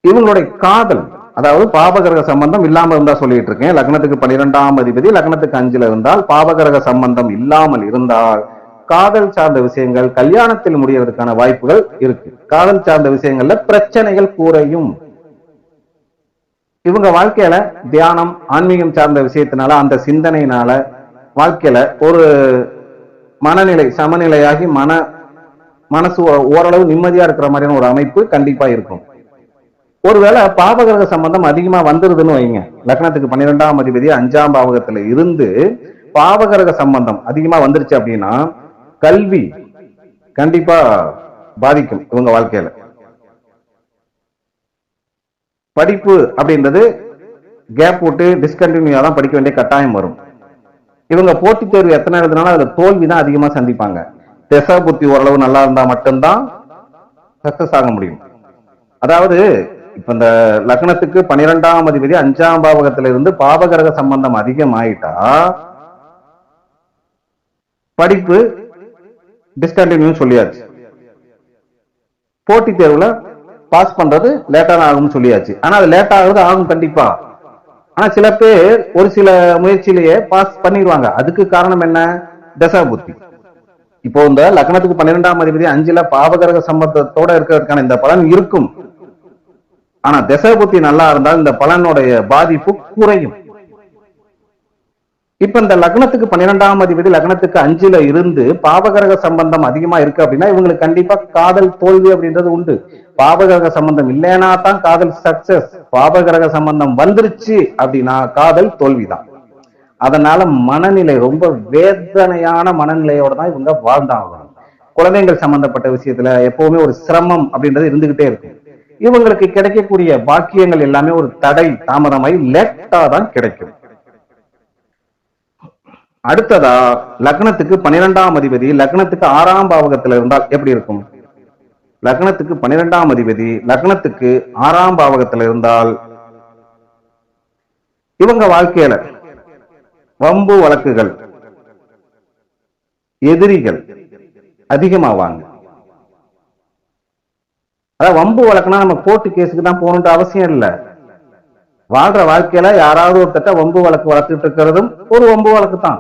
இவங்களுடைய காதல், அதாவது பாபகிரக சம்பந்தம் இல்லாம இருந்தா சொல்லிட்டு இருக்கேன். லக்னத்துக்கு 12ஆம் அதிபதி லக்னத்துக்கு 5ல இருந்தால், பாபகிரக சம்பந்தம் இல்லாமல் இருந்தால் காதல் சார்ந்த விஷயங்கள் கல்யாணத்தில் முடியறதுக்கான வாய்ப்புகள் இருக்கு. காதல் சார்ந்த விஷயங்கள்ல பிரச்சனைகள் குறையும். இவங்க வாழ்க்கையில தியானம், ஆன்மீகம் சார்ந்த விஷயத்தினால, அந்த சிந்தனையினால வாழ்க்கையில ஒரு மனநிலை சமநிலையாகி மனசு ஓரளவு நிம்மதியா இருக்கிற மாதிரியான ஒரு அமைப்பு கண்டிப்பா இருக்கும். ஒருவேளை பாபகிரக சம்பந்தம் அதிகமா வந்துருதுன்னு வைங்க, லக்னத்துக்கு 12ஆம் அதிபதி 5ஆம் பாவகத்துல இருந்து பாபகிரக சம்பந்தம் அதிகமா வந்துருச்சு அப்படின்னா கல்வி, கண்டிப்பா பாதிக்கும் இவங்க வாழ்க்கையில. படிப்பு அப்படின்றது கேப் விட்டு டிஸ்கண்டினியூ தான் படிக்க வேண்டிய கட்டாயம் வரும். இவங்க போட்டித் தேர்வு எத்தனை எழுதுனாலும் அதுல தோல்வி தான் அதிகமா சந்திப்பாங்க. திசா புத்தி ஓரளவு நல்லா இருந்தா மட்டும்தான் சக்சஸ் ஆக முடியும். அதாவது இப்ப இந்த லக்னத்துக்கு 12ஆம் அதிபதி 5ஆம் பாவகத்தில இருந்து பாவகிரக சம்பந்தம் அதிகமாயிட்டா படிப்பு டிஸ்கண்டினியூ சொல்லியாச்சு. போட்டித் தேர்வுல பாஸ் பண்றது லேட்டா ஆகும் சொல்லியாச்சு. ஆனா அது லேட் ஆகுது, ஆகும் கண்டிப்பா. ஆனா சில பேர் ஒரு சில முயற்சியிலேயே பாஸ் பண்ணிடுவாங்க. அதுக்கு காரணம் என்ன? தசா புத்தி. இப்போ இந்த லக்னத்துக்கு 12ஆம் அதிபதி 5ல பாவகிரக சம்பந்தத்தோட இருக்கிறதுக்கான இந்த பலன் இருக்கும். ஆனா தசா புத்தி நல்லா இருந்தால் இந்த பலனுடைய பாதிப்பு குறையும். இப்ப இந்த லக்னத்துக்கு 12ஆம் அதிபதி லக்னத்துக்கு 5ல இருந்து பாவகிரக சம்பந்தம் அதிகமா இருக்கு அப்படின்னா இவங்களுக்கு கண்டிப்பா காதல் தோல்வி அப்படின்றது உண்டு. பாவகிரக சம்பந்தம் இல்லைன்னா தான் காதல் சக்சஸ். பாவகிரக சம்பந்தம் வந்துருச்சு அப்படின்னா காதல் தோல்விதான். அதனால மனநிலை ரொம்ப வேதனையான மனநிலையோட தான் இவங்க வாழ்ந்தாகணும். குழந்தைகள் சம்பந்தப்பட்ட விஷயத்துல எப்பவுமே ஒரு சிரமம் அப்படின்றது இருந்துகிட்டே இருக்கும். இவங்களுக்கு கிடைக்கக்கூடிய பாக்கியங்கள் எல்லாமே ஒரு தடை தாமதமாய் லேட்டா தான் கிடைக்கும். அடுத்ததா லக்னத்துக்கு 12ஆம் அதிபதி லக்னத்துக்கு 6ஆம் பாவகத்துல இருந்தால் எப்படி இருக்கும்? லக்னத்துக்கு 12ஆம் அதிபதி லக்னத்துக்கு 6ஆம் பாவகத்துல இருந்தால் இவங்க வாழ்க்கையில வம்பு வழக்குகள், எதிரிகள் அதிகமாவாங்க. அதாவது வம்பு வழக்குனா நம்ம கோர்ட்டு கேஸுக்கு தான் போகணுன்ற அவசியம் இல்லை. வாழ்ற வாழ்க்கையில யாராவது ஒருத்தட்ட வம்பு வழக்கு வளர்த்துட்டு இருக்கிறதும் ஒரு வம்பு வழக்கு தான்.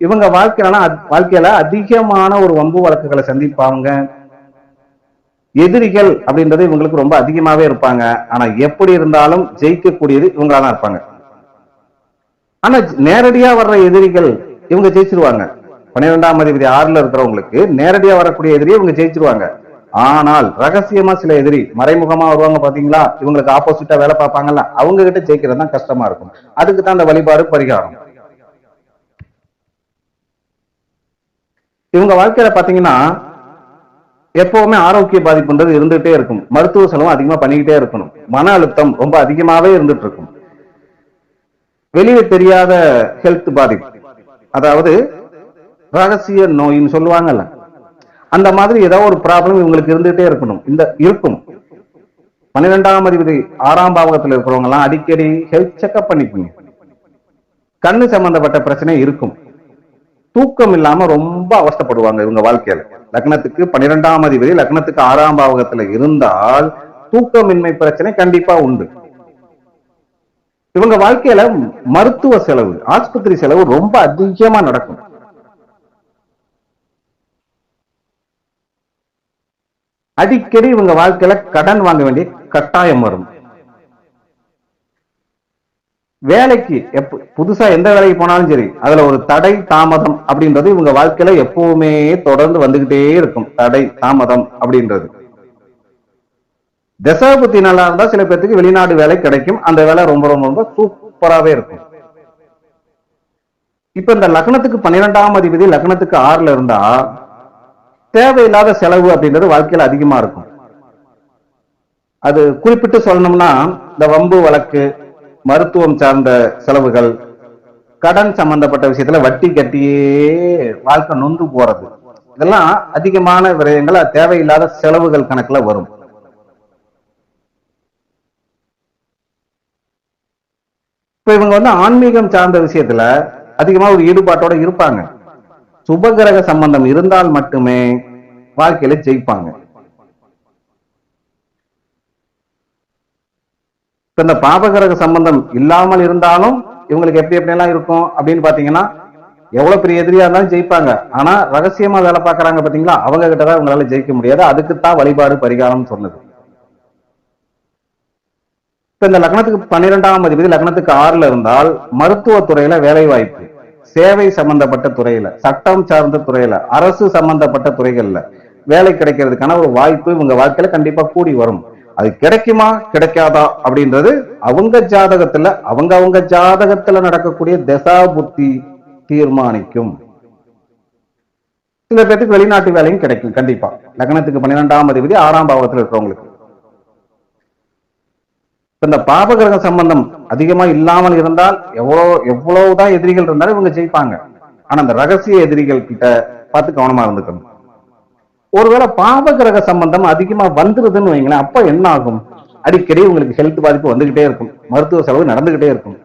இவங்க வாழ்க்கையில அதிகமான ஒரு வம்பு வழக்குகளை சந்திப்பாங்க. எதிரிகள் அப்படின்றது இவங்களுக்கு ரொம்ப அதிகமாவே இருப்பாங்க. ஆனா எப்படி இருந்தாலும் ஜெயிக்கக்கூடியது இவங்களாதான் இருப்பாங்க. ஆனா நேரடியா வர்ற எதிரிகள் இவங்க ஜெயிச்சிருவாங்க. 12ஆம் அதிபதி 6ல இருக்கிறவங்களுக்கு நேரடியா வரக்கூடிய எதிரி இவங்க ஜெயிச்சிருவாங்க. ஆனால் ரகசியமா சில எதிரி மறைமுகமா வருவாங்க பாத்தீங்களா, இவங்களுக்கு ஆப்போசிட்டா வேலை பார்ப்பாங்கல்ல, அவங்க கிட்ட ஜெயிக்கிறது தான் கஷ்டமா இருக்கும். அதுக்கு தான் அந்த வழிபாடு பரிகாரம். இவங்க வாழ்க்கையில பாத்தீங்கன்னா எப்பவுமே ஆரோக்கிய பாதிப்புன்றது இருந்துகிட்டே இருக்கும். மருத்துவ செலவும் அதிகமா பண்ணிக்கிட்டே இருக்கணும். மன அழுத்தம் ரொம்ப அதிகமாவே இருந்துட்டு இருக்கும். வெளியே தெரியாத ஹெல்த் பாதிப்பு, அதாவது ரகசிய நோயின்னு சொல்லுவாங்கல்ல, அந்த மாதிரி ஏதாவது ஒரு ப்ராப்ளம் இவங்களுக்கு இருந்துகிட்டே இருக்கும். 12ஆம் அதிபதி 6ஆம் பாவகத்தில் இருக்கிறவங்க எல்லாம் அடிக்கடி ஹெல்த் செக்அப் பண்ணிக்கோங்க. கண்ணு சம்பந்தப்பட்ட பிரச்சனை இருக்கும். தூக்கம் இல்லாம ரொம்ப அவஸ்தப்படுவாங்க இவங்க வாழ்க்கையில. லக்னத்துக்கு 12ஆம் அதிபதி லக்னத்துக்கு 6ஆம் பாவகத்துல இருந்தால் தூக்கமின்மை பிரச்சனை கண்டிப்பா உண்டு. இவங்க வாழ்க்கையில மருத்துவ செலவு, ஆஸ்பத்திரி செலவு ரொம்ப அதிகமா நடக்கும். அடிக்கடி இவங்க வாழ்க்கையில கடன் வாங்க வேண்டிய கட்டாயம் வரும். வேலைக்கு புதுசா எந்த வேலைக்கு போனாலும் சரி, அதுல ஒரு தடை தாமதம் அப்படின்றது இவங்க வாழ்க்கையில எப்பவுமே தொடர்ந்து வந்துகிட்டே இருக்கும். தடை தாமதம் அப்படின்றது. தசாபுத்தி நல்லா இருந்தா சில பேருக்கு வெளிநாடு வேலை கிடைக்கும். அந்த வேலை ரொம்ப ரொம்ப ரொம்ப சூப்பராகவே இருக்கும். இப்ப இந்த லக்னத்துக்கு 12ஆம் அதிபதி லக்னத்துக்கு 6ல இருந்தா தேவையில்லாத செலவு அப்படின்றது வாழ்க்கையில அதிகமா இருக்கும். அது குறிப்பிட்டு சொல்லணும்னா இந்த வம்பு வழக்கு, மருத்துவம் சார்ந்த செலவுகள், கடன் சம்பந்தப்பட்ட விஷயத்துல வட்டி கட்டியே வாழ்க்கை நொந்து போறது, இதெல்லாம் அதிகமான விரயங்கள், தேவையில்லாத செலவுகள் கணக்குல வரும். இப்ப இவங்க ஆன்மீகம் சார்ந்த விஷயத்துல அதிகமா ஒரு ஈடுபாட்டோட இருப்பாங்க. சுபகிரக சம்பந்தம் இருந்தால் மட்டுமே வாழ்க்கையில ஜெயிப்பாங்க. இப்ப இந்த பாபகிரக சம்பந்தம் இல்லாமல் இருந்தாலும் இவங்களுக்கு எப்படி எல்லாம் இருக்கும் அப்படின்னு பாத்தீங்கன்னா, எவ்வளவு பெரிய எதிரியா இருந்தாலும் ஜெயிப்பாங்க. ஆனா ரகசியமா வேலை பார்க்கறாங்க பாத்தீங்களா, அவங்க கிட்டதான் இவங்களால ஜெயிக்க முடியாது. அதுக்குத்தான் வழிபாடு பரிகாரம் சொன்னது. இப்ப இந்த லக்னத்துக்கு 12ஆம் அதிபதி லக்னத்துக்கு 6ல இருந்தால் மருத்துவத்துறையில வேலை வாய்ப்பு, சேவை சம்பந்தப்பட்ட துறையில, சட்டம் சார்ந்த துறையில, அரசு சம்பந்தப்பட்ட துறைகள்ல வேலை கிடைக்கிறதுக்கான ஒரு வாய்ப்பு இவங்க வாழ்க்கையில கண்டிப்பா கூடி வரும். அது கிடைக்குமா கிடைக்காதா அப்படின்றது அவங்க ஜாதகத்துல நடக்கக்கூடிய தசா புத்தி தீர்மானிக்கும். சில பேருக்கு வெளிநாட்டு வேலையும் கிடைக்கும். கண்டிப்பா லக்னத்துக்கு 12ஆம் அதிபதி 6ஆம் பாவத்தில் இருக்கிறவங்களுக்கு இந்த பாபகிரக சம்பந்தம் அதிகமா இல்லாமல் இருந்தால் எவ்வளவுதான் எதிரிகள் இருந்தாலும் இவங்க ஜெயிப்பாங்க. ஆனா அந்த ரகசிய எதிரிகள் கிட்ட பார்த்து கவனமா இருந்துக்கணும். ஒருவேளை பாபகிரக சம்பந்தம் அதிகமா வந்துருதுன்னு வைங்களேன், அப்ப என்ன ஆகும்? அடிக்கடி உங்களுக்கு ஹெல்த் பாதிப்பு வந்துகிட்டே இருக்கும், மருத்துவ செலவு நடந்துகிட்டே இருக்கும்,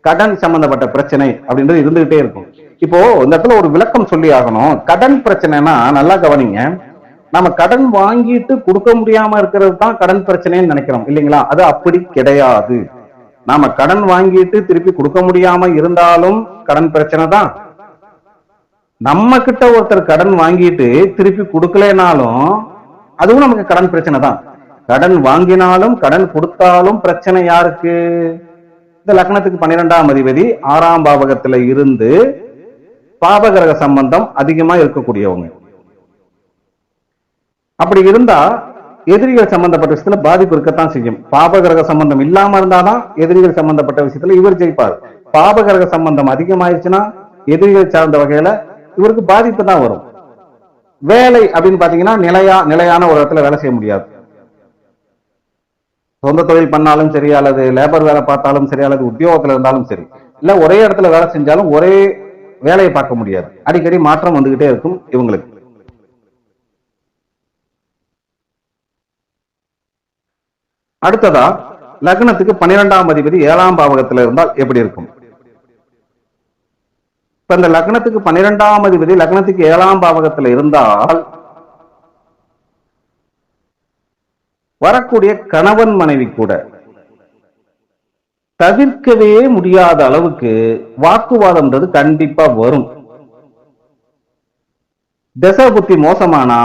கடன் சம்பந்தப்பட்ட பிரச்சனை அப்படின்றது இருந்துகிட்டே இருக்கும். இப்போ இந்த இடத்துல ஒரு விளக்கம் சொல்லி ஆகணும். கடன் பிரச்சனைனா நல்லா கவனிங்க. நம்ம கடன் வாங்கிட்டு கொடுக்க முடியாம இருக்கிறது தான் கடன் பிரச்சனைன்னு நினைக்கிறோம் இல்லைங்களா? அது அப்படி கிடையாது. நாம கடன் வாங்கிட்டு திருப்பி கொடுக்க முடியாம இருந்தாலும் கடன் பிரச்சனை தான். நம்ம கிட்ட ஒருத்தர் கடன் வாங்கிட்டு திருப்பி கொடுக்கலனாலும் அதுவும் நமக்கு கடன் பிரச்சனை தான். கடன் வாங்கினாலும் கடன் கொடுத்தாலும் பிரச்சனை யாருக்கு? இந்த லக்னத்துக்கு 12ஆம் அதிபதி 6ஆம் பாவகத்துல இருந்து பாபகிரக சம்பந்தம் அதிகமா இருக்கக்கூடியவங்க. அப்படி இருந்தா எதிரிகள் சம்பந்தப்பட்ட விஷயத்துல பாதிப்பு இருக்கத்தான் செய்யும். பாபகிரக சம்பந்தம் இல்லாம இருந்தாதான் எதிரிகள் சம்பந்தப்பட்ட விஷயத்துல இவர் ஜெயிப்பார். பாபகிரக சம்பந்தம் அதிகமாயிருச்சுன்னா எதிரிகள் சார்ந்த வகையில இவருக்கு பாதிப்பு தான் வரும். வேலை அப்படின்னு பாத்தீங்கன்னா நிலையான ஒரு இடத்துல வேலை செய்ய முடியாது. சொந்த தொழில் பண்ணாலும் சரி, அல்லது லேபர் வேலை பார்த்தாலும் சரி, அல்லது உத்தியோகத்துல இருந்தாலும் சரி, இல்ல ஒரே இடத்துல வேலை செஞ்சாலும் ஒரே வேலையை பார்க்க முடியாது. அடிக்கடி மாற்றம் வந்துகிட்டே இருக்கும் இவங்களுக்கு. அடுத்ததா லக்னத்துக்கு 12ஆம் அதிபதி 7ஆம் பாவகத்துல இருந்தால் எப்படி இருக்கும்? இப்ப இந்த லக்னத்துக்கு 12ஆம் அதிபதி லக்னத்துக்கு 7ஆம் பாவகத்துல இருந்தால் வரக்கூடிய கணவன் மனைவி கூட தவிர்க்கவே முடியாத அளவுக்கு வாக்குவாதம்ன்றது கண்டிப்பா வரும். தசா புத்தி மோசமானா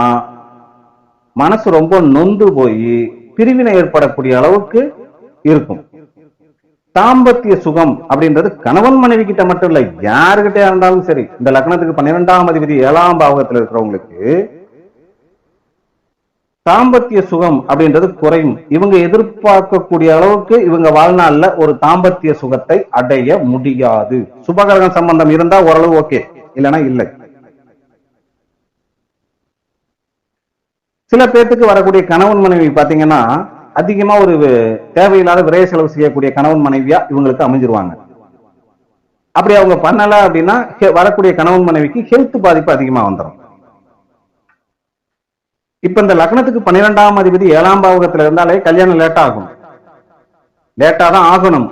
மனசு ரொம்ப நொந்து போய் பிரிவினை ஏற்படக்கூடிய அளவுக்கு இருக்கும். தாம்பத்திய சுகம் அப்படின்றது கணவன் மனைவி கிட்ட மட்டும் இல்ல, யாருகிட்ட இருந்தாலும் சரி. இந்த லக்னத்துக்கு 12ஆம் அதிபதி 7ஆம் பாவகத்தில் இருக்கிறவங்களுக்கு தாம்பத்திய சுகம் அப்படின்றது குறையும். இவங்க எதிர்பார்க்கக்கூடிய அளவுக்கு இவங்க வாழ்நாள்ல ஒரு தாம்பத்திய சுகத்தை அடைய முடியாது. சுபகிரகம் சம்பந்தம் இருந்தா ஓரளவு ஓகே, இல்லைன்னா இல்லை. சில பேர்த்துக்கு வரக்கூடிய கணவன் மனைவி பாத்தீங்கன்னா அதிகமா ஒரு தேவையில்லாத விரைய செலவு செய்யக்கூடிய கணவன் மனைவியா இவங்களுக்கு அமைஞ்சிருவாங்க. அப்படி அவங்க பண்ணல அப்படின்னா வரக்கூடிய கணவன் மனைவிக்கு ஹெல்த் பாதிப்பு அதிகமா வந்துடும். இப்ப இந்த லக்னத்துக்கு 12ஆம் அதிபதி 7ஆம் பாவகத்துல இருந்தாலே கல்யாணம் லேட்டா ஆகும். லேட்டா தான் ஆகணும்.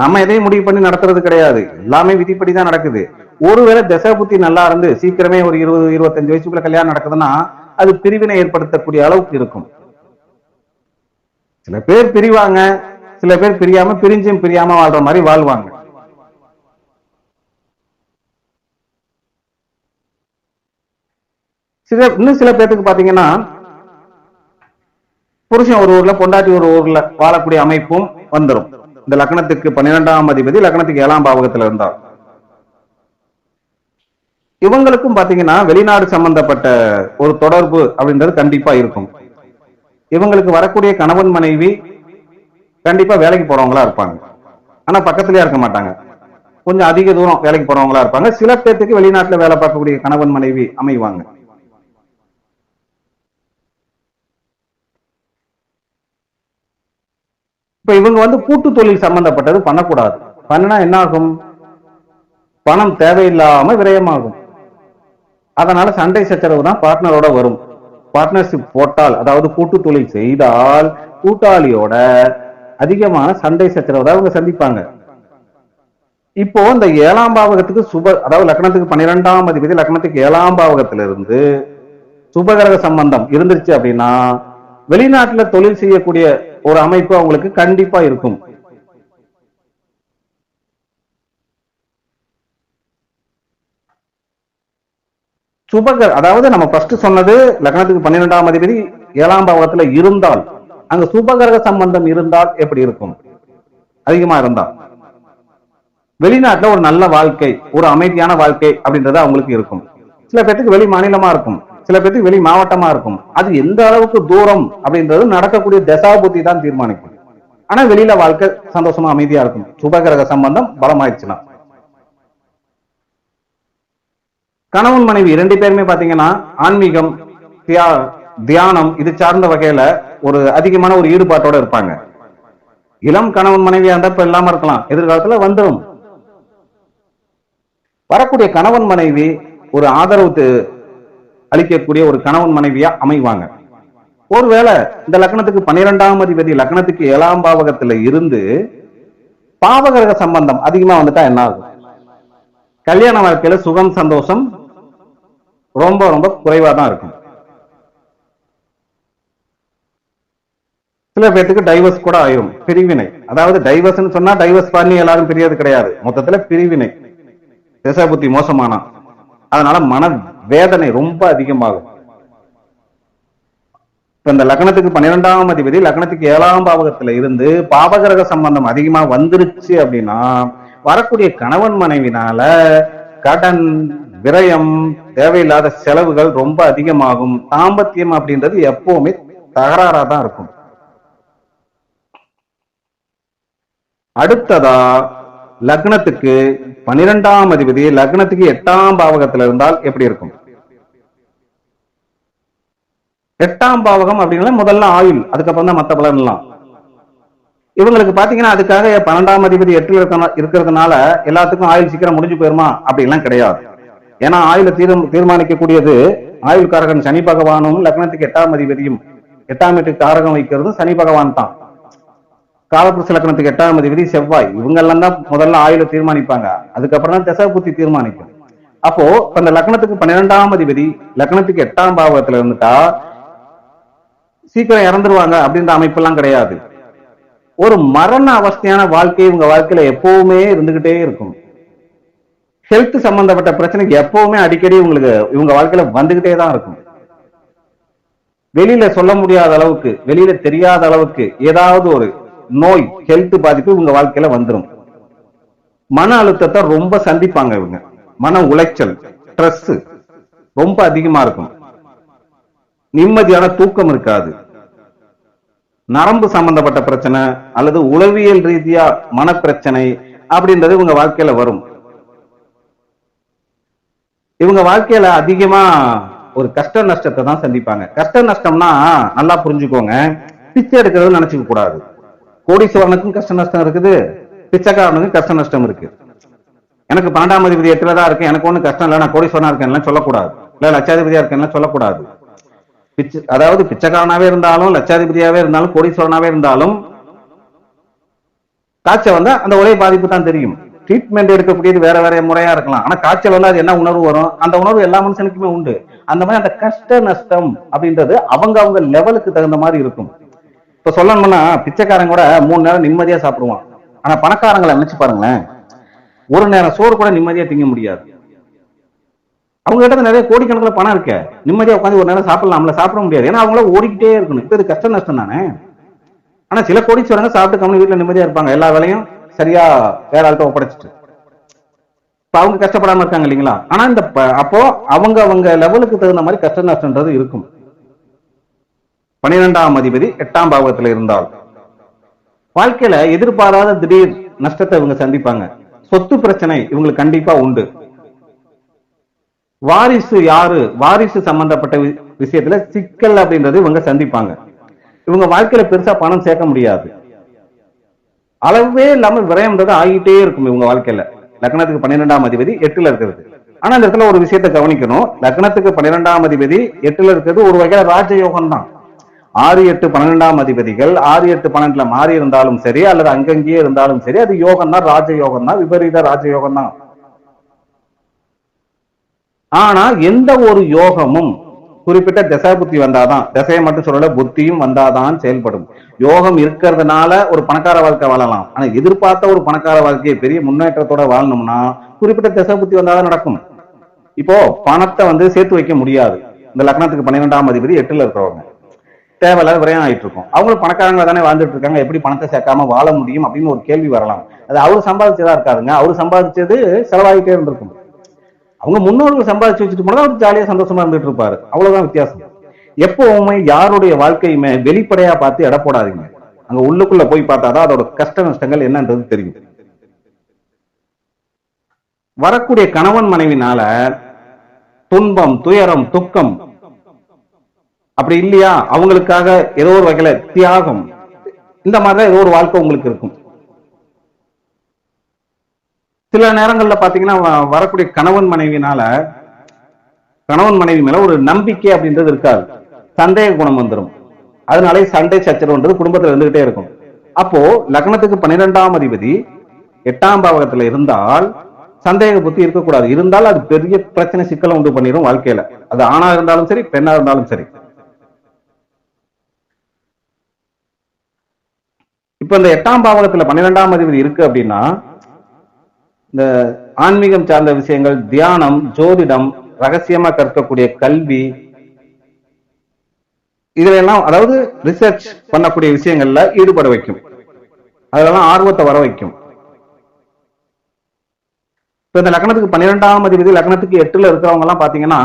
நம்ம எதையும் முடிவு பண்ணி நடத்துறது கிடையாது, எல்லாமே விதிப்படி தான் நடக்குது. ஒருவேளை தசை புத்தி நல்லா இருந்து சீக்கிரமே ஒரு 20-25 வயசுக்குள்ள கல்யாணம் நடக்குதுன்னா அது பிரிவினை ஏற்படுத்தக்கூடிய அளவுக்கு இருக்கும். சில பேர் பிரிவாங்க, சில பேர் பிரியாம பிரிஞ்சும் பிரியாம வாழ்ற மாதிரி வாழ்வாங்க. இன்னும் சில பேருக்கு பாத்தீங்கன்னா புருஷன் ஒரு ஊர்ல பொண்டாட்டி ஒரு ஊர்ல வாழக்கூடிய அமைப்பும் வந்துடும். இந்த லக்னத்துக்கு 12ஆம் அதிபதி லக்னத்துக்கு 7ஆம் பாவகத்துல இருந்தார். இவங்களுக்கும் பாத்தீங்கன்னா வெளிநாடு சம்பந்தப்பட்ட ஒரு தொடர்பு அப்படின்றது கண்டிப்பா இருக்கும். இவங்களுக்கு வரக்கூடிய கணவன் மனைவி கண்டிப்பா வேலைக்கு போறவங்களா இருப்பாங்க. ஆனா பக்கத்துலயே இருக்க மாட்டாங்க, கொஞ்சம் அதிக தூரம் வேலைக்கு போறவங்களா இருப்பாங்க. சில பேர்த்துக்கு வெளிநாட்டுல வேலை பார்க்கக்கூடிய கணவன் மனைவி அமைவாங்க. இப்ப இவங்க கூட்டு தொழில் சம்பந்தப்பட்டது பண்ணக்கூடாது. பண்ணனா என்ன ஆகும்? பணம் தேவையில்லாம விரயமாகும். அதனால சண்டை சச்சரவு தான் பார்ட்னரோட வரும். பார்ட்னர்ஷிப் போட்டால், அதாவது கூட்டு தொழில் செய்தால் கூட்டாளியோட அதிகமான சண்டை சச்சரவு தான் அவங்க சந்திப்பாங்க. இப்போ இந்த 7ஆம் பாவகத்துக்கு அதாவது லக்னத்துக்கு 12ஆம் அதிபதி லக்னத்துக்கு 7ஆம் பாவகத்திலிருந்து சுபகிரக சம்பந்தம் இருந்துச்சு அப்படின்னா வெளிநாட்டுல தொழில் செய்யக்கூடிய ஒரு அமைப்பு அவங்களுக்கு கண்டிப்பா இருக்கும். அதாவது நம்ம ஃபர்ஸ்ட் சொன்னது லக்னத்துக்கு 12ஆம் அதிபதி 7ஆம் பாவகத்துல இருந்தால், அங்க சுபகிரக சம்பந்தம் இருந்தால் எப்படி இருக்கும்? அதிகமா இருந்தால் வெளிநாட்டுல ஒரு நல்ல வாழ்க்கை, ஒரு அமைதியான வாழ்க்கை அப்படின்றது அவங்களுக்கு இருக்கும். சில பேருக்கு வெளி மாநிலமா இருக்கும், சில பேருக்கு வெளி மாவட்டமா இருக்கும். அது எந்த அளவுக்கு தூரம் அப்படின்றது நடக்கக்கூடிய தசாபுத்தி தான் தீர்மானிக்கும். ஆனா வெளியில வாழ்க்கை சந்தோஷமா அமைதியா இருக்கும் சுபகிரக சம்பந்தம் பலமாயிடுச்சுன்னா. கணவன் மனைவி 2 பேருமே பாத்தீங்கன்னா ஆன்மீகம், தியானம் இது சார்ந்த வகையில ஒரு அதிகமான ஒரு ஈடுபாட்டோட இருப்பாங்க. இளம் கணவன் மனைவியா இருந்தா இப்ப இல்லாம இருக்கலாம், எதிர்காலத்துல வந்துடும். வரக்கூடிய கணவன் மனைவி ஒரு ஆதரவு அளிக்கக்கூடிய ஒரு கணவன் மனைவியா அமைவாங்க. ஒருவேளை இந்த லக்னத்துக்கு 12ஆம் அதிபதி லக்னத்துக்கு 7ஆம் பாவகத்துல இருந்து பாவகிரக சம்பந்தம் அதிகமா வந்துட்டா என்ன ஆகும்? கல்யாண வாழ்க்கையில சுகம் சந்தோஷம் ரொம்ப ரொம்ப குறைவா தான் இருக்கும். சில பேருக்கு டைவர்ஸ் கூட ஆயிரும், பிரிவினை. அதாவது டைவர்ஸ் சொன்னா டைவர்ஸ் பண்ணி எல்லாரும் பிரியது கிடையாது, மொத்தத்துல பிரிவினை. திசை புத்தி மோசமானா அதனால மன வேதனை ரொம்ப அதிகமாகும். இந்த லக்னத்துக்கு 12ஆம் அதிபதி லக்னத்துக்கு 7ஆம் பாவகத்துல இருந்து பாவகிரக சம்பந்தம் அதிகமா வந்துருச்சு அப்படின்னா வரக்கூடிய கணவன் மனைவினால கடன், விரயம், தேவையில்லாத செலவுகள் ரொம்ப அதிகமாகும். தாம்பத்தியம் அப்படின்றது எப்பவுமே தகராறா தான் இருக்கும். அடுத்ததா லக்னத்துக்கு 12ஆம் அதிபதி லக்னத்துக்கு 8ஆம் பாவகத்துல இருந்தால் எப்படி இருக்கும்? 8ஆம் பாவகம் அப்படின்னா முதல்ல ஆயுள், அதுக்கப்புறம் தான் மத்த பலன் எல்லாம். இவங்களுக்கு பாத்தீங்கன்னா அதுக்காக 12ஆம் அதிபதி 8ல இருக்கிறதுனால எல்லாத்துக்கும் ஆயுள் சீக்கிரம் முடிஞ்சு போயிருமா அப்படின்லாம் கிடையாது. ஏன்னா ஆயுள தீர்மானிக்கக்கூடியது ஆயுள் காரகன் சனி பகவானும் லக்னத்துக்கு 8ஆம் அதிபதியும் 8ஆம் வீட்டுக்கு காரகம் வைக்கிறதும் சனி பகவான் தான். காலபுருஷ லக்னத்துக்கு 8ஆம் அதிபதி செவ்வாய். இவங்க எல்லாம் தான் முதல்ல ஆயுள தீர்மானிப்பாங்க, அதுக்கப்புறம் தான் திசை புத்தி தீர்மானிக்கும். அப்போ அந்த லக்னத்துக்கு 12ஆம் அதிபதி லக்னத்துக்கு 8ஆம் பாவகத்துல இருந்துட்டா சீக்கிரம் இறந்துருவாங்க அப்படின்ற அமைப்பு எல்லாம் கிடையாது. ஒரு மரண அவஸ்தையான வாழ்க்கை இவங்க வாழ்க்கையில எப்பவுமே இருந்துகிட்டே இருக்கும். ஹெல்த் சம்பந்தப்பட்ட பிரச்சனைக்கு எப்பவுமே அடிக்கடி இவங்க வாழ்க்கையில வந்துகிட்டே தான் இருக்கும். வெளியில சொல்ல முடியாத அளவுக்கு, வெளியில தெரியாத அளவுக்கு ஏதாவது ஒரு நோய், ஹெல்த் பாதிப்பு இவங்க வாழ்க்கையில வந்துடும். மன அழுத்தத்தை ரொம்ப சந்திப்பாங்க இவங்க. மன உளைச்சல், ஸ்ட்ரெஸ் ரொம்ப அதிகமா இருக்கும். நிம்மதியான தூக்கம் இருக்காது. நரம்பு சம்பந்தப்பட்ட பிரச்சனை அல்லது உளவியல் ரீதியா மனப்பிரச்சனை அப்படின்றது இவங்க வாழ்க்கையில வரும். இவங்க வாழ்க்கையில அதிகமா ஒரு கஷ்ட நஷ்டத்தை தான் சந்திப்பாங்க. கஷ்ட நஷ்டம்னா நல்லா புரிஞ்சுக்கோங்க, பிச்சை எடுக்கிறது நினைச்சுக்க கூடாது. கோடீஸ்வரனுக்கும் கஷ்ட நஷ்டம் இருக்குது, பிச்சைக்காரனுக்கும் கஷ்ட நஷ்டம் இருக்கு. எனக்கு 12ஆம் அதிபதி 8ல தான் இருக்கு, எனக்கு ஒண்ணு கஷ்டம் இல்லை, நான் கோடீஸ்வரனா இருக்கேன் சொல்லக்கூடாது, இல்ல லட்சாதிபதியா இருக்கேன் சொல்லக்கூடாது. அதாவது பிச்சைக்காரனாவே இருந்தாலும் லட்சாதிபதியாவே இருந்தாலும் கோடீஸ்வரனாவே இருந்தாலும் காய்ச்சல் வந்தா அந்த ஒரே பாதிப்பு தான் தெரியும். ட்ரீட்மெண்ட் எடுக்கக்கூடியது வேற வேற முறையா இருக்கலாம், ஆனா காய்ச்சல் வந்து அது என்ன உணர்வு வரும், அந்த உணர்வு எல்லா மனுஷனுக்குமே உண்டு. அந்த மாதிரி அந்த கஷ்ட நஷ்டம் அப்படின்றது அவங்க லெவலுக்கு தகுந்த மாதிரி இருக்கும். இப்ப சொல்லணும்னா பிச்சைக்காரங்க கூட 3 நேரம் நிம்மதியா சாப்பிடுவான், ஆனா பணக்காரங்களை நினைச்சு பாருங்களேன், ஒரு நேரம் சோறு கூட நிம்மதியா திங்க முடியாது. அவங்க கிட்ட நிறைய கோடிக்கணக்கில் பணம் இருக்க, நிம்மதியா உட்காந்து ஒரு நேரம் சாப்பிடலாம்ல, சாப்பிட முடியாது. ஏன்னா அவங்கள ஓடிக்கிட்டே இருக்கணும். இப்ப இது கஷ்ட நஷ்டம் தானே. ஆனா சில கோடீஸ்வரங்க சாப்பிட்டு கம்மி வீட்டுல நிம்மதியா இருப்பாங்க, எல்லா வேலையும் சரியா வேற ஆள்கிட்ட ஒப்படைச்சிட்டு. இப்ப அவங்க கஷ்டப்படாம இருக்காங்க இல்லைங்களா. ஆனா இந்த அப்போ அவங்க லெவலுக்கு தகுந்த மாதிரி கஷ்ட நஷ்டன்றது இருக்கும். 12ஆம் அதிபதி 8ஆம் பாவகத்துல இருந்தால் வாழ்க்கையில எதிர்பாராத திடீர் நஷ்டத்தை இவங்க சந்திப்பாங்க. சொத்து பிரச்சனை இவங்களுக்கு கண்டிப்பா உண்டு. வாரிசு சம்பந்தப்பட்ட விஷயத்துல சிக்கல் அப்படின்றது இவங்க சந்திப்பாங்க. இவங்க வாழ்க்கையில பெருசா பணம் சேர்க்க முடியாது, அளவே இல்லாம விரயம்ன்றது ஆகிட்டே இருக்கும் இவங்க வாழ்க்கையில. லக்னத்துக்கு 12ஆம் அதிபதி 8ல இருக்கிறது. ஆனா இந்த இடத்துல ஒரு விஷயத்தை கவனிக்கணும், லக்னத்துக்கு 12ஆம் அதிபதி 8ல இருக்கிறது ஒரு வகையில ராஜயோகம் தான். 6, 8, 12ஆம் அதிபதிகள் 6, 8, 12ல மாறி இருந்தாலும் சரி அல்லது அங்கங்கேயே இருந்தாலும் சரி, அது யோகம் தான், ராஜயோகம் தான், விபரீத ராஜயோகம் தான். ஆனா எந்த ஒரு யோகமும் குறிப்பிட்ட திசை புத்தி வந்தாதான், திசையை மட்டும் சொல்லல புத்தியும் வந்தாதான் செயல்படும். யோகம் இருக்கிறதுனால ஒரு பணக்கார வாழ்க்கை வாழலாம், ஆனா எதிர்பார்த்த ஒரு பணக்கார வாழ்க்கையை பெரிய முன்னேற்றத்தோட வாழணும்னா குறிப்பிட்ட திசை புத்தி வந்தாதான் நடக்கும். இப்போ பணத்தை சேர்த்து வைக்க முடியாது. இந்த லக்னத்துக்கு 12ஆம் அதிபதி 8ல இருக்கிறவங்க தேவையில்லாத விரயம் ஆயிட்டு இருக்கும். அவங்களும் பணக்காரங்க தானே வாழ்ந்துட்டு இருக்காங்க, எப்படி பணத்தை சேர்க்காம வாழ முடியும் அப்படின்னு ஒரு கேள்வி வரலாம். அது அவரு சம்பாதிச்சதா இருக்காதுங்க, அவரு சம்பாதிச்சது செலவாகிட்டே இருந்திருக்கும். அவங்க முன்னோர்கள் சம்பாதிச்சு வச்சுட்டு போனா அவர் ஜாலியா சந்தோஷமா இருந்துட்டு இருப்பாரு, அவ்வளவுதான் வித்தியாசம். எப்பவுமே யாருடைய வாழ்க்கையுமே வெளிப்படையா பார்த்து எடை போடாதீங்க, அங்க உள்ளுக்குள்ள போய் பார்த்தாதான் அதோட கஷ்ட நஷ்டங்கள் என்னன்றது தெரியும். வரக்கூடிய கணவன் மனைவினால துன்பம், துயரம், துக்கம், அப்படி இல்லையா அவங்களுக்காக ஏதோ ஒரு வகையில தியாகம், இந்த மாதிரிதான் ஏதோ ஒரு வாழ்க்கை உங்களுக்கு இருக்கும். சில நேரங்கள்ல பாத்தீங்கன்னா வரக்கூடிய கணவன் மனைவி மேல ஒரு நம்பிக்கை அப்படின்றது இருக்காது, சந்தேக குணம் வந்துடும். அதனாலே சண்டை சச்சரவுன்றது குடும்பத்துல இருந்துகிட்டே இருக்கும். அப்போ லக்னத்துக்கு 12ஆம் அதிபதி 8ஆம் பாவகத்துல இருந்தால் சந்தேக புத்தி இருக்கக்கூடாது. இருந்தால் அது பெரிய பிரச்சனை, சிக்கலை உண்டு பண்ணிடும் வாழ்க்கையில. அது ஆணா இருந்தாலும் சரி, பெண்ணா இருந்தாலும் சரி. இப்ப இந்த 8ஆம் பாவகத்துல 12ஆம் அதிபதி இருக்கு அப்படின்னா, இந்த ஆன்மீகம் சார்ந்த விஷயங்கள், தியானம், ஜோதிடம், ரகசியமா கற்கக்கூடிய கல்வி, இதுல எல்லாம் அதாவது ரிசர்ச் பண்ணக்கூடிய விஷயங்கள்ல ஈடுபட வைக்கும். அதெல்லாம் ஆர்வத்தை வர வைக்கும். இப்ப இந்த லக்னத்துக்கு 12ஆம் அதிபதி லக்னத்துக்கு 8ல இருக்கிறவங்க எல்லாம் பாத்தீங்கன்னா,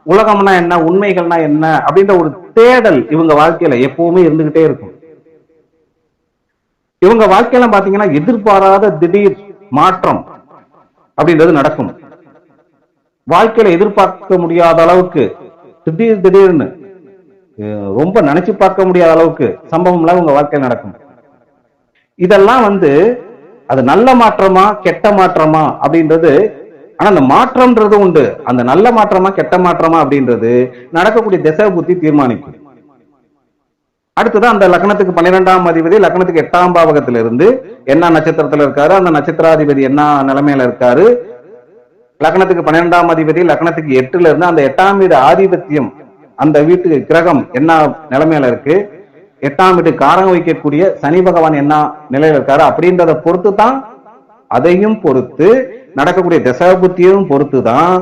உலகம்னா என்ன, உண்மைகள்னா என்ன அப்படின்ற ஒரு தேடல் இவங்க வாழ்க்கையில எப்பவுமே இருந்துகிட்டே இருக்கும். இவங்க வாழ்க்கையில பாத்தீங்கன்னா எதிர்பாராத திடீர் மாற்றம் அப்படின்றது நடக்கும். வாழ்க்கையில எதிர்பார்க்க முடியாத அளவுக்கு திடீர்னு ரொம்ப நினைச்சு பார்க்க முடியாத அளவுக்கு சம்பவம்லாம் உங்க வாழ்க்கையில் நடக்கும். இதெல்லாம் அது நல்ல மாற்றமா கெட்ட மாற்றமா அப்படின்றது, ஆனா அந்த மாற்றம்ன்றது உண்டு. அந்த நல்ல மாற்றமா கெட்ட மாற்றமா அப்படின்றது நடக்கக்கூடிய திசை புத்தி தீர்மானிக்கும். அடுத்ததான் அந்த லக்னத்துக்கு 12ஆம் அதிபதி லக்னத்துக்கு 8ஆம் பாவகத்துல இருந்து என்ன நட்சத்திரத்துல இருக்காரு, அந்த நட்சத்திராதிபதி என்ன நிலைமையில இருக்காரு, லக்னத்துக்கு 12ஆம் அதிபதி லக்னத்துக்கு 8ல இருந்து அந்த 8ஆம் வீடு ஆதிபத்தியம், அந்த வீட்டு கிரகம் என்ன நிலைமையில இருக்கு, 8ஆம் வீட்டு காரகம் வைக்கக்கூடிய சனி பகவான் என்ன நிலையில இருக்காரு அப்படின்றத பொறுத்து தான், அதையும் பொறுத்து நடக்கக்கூடிய தசாபுத்தியும் பொறுத்து தான்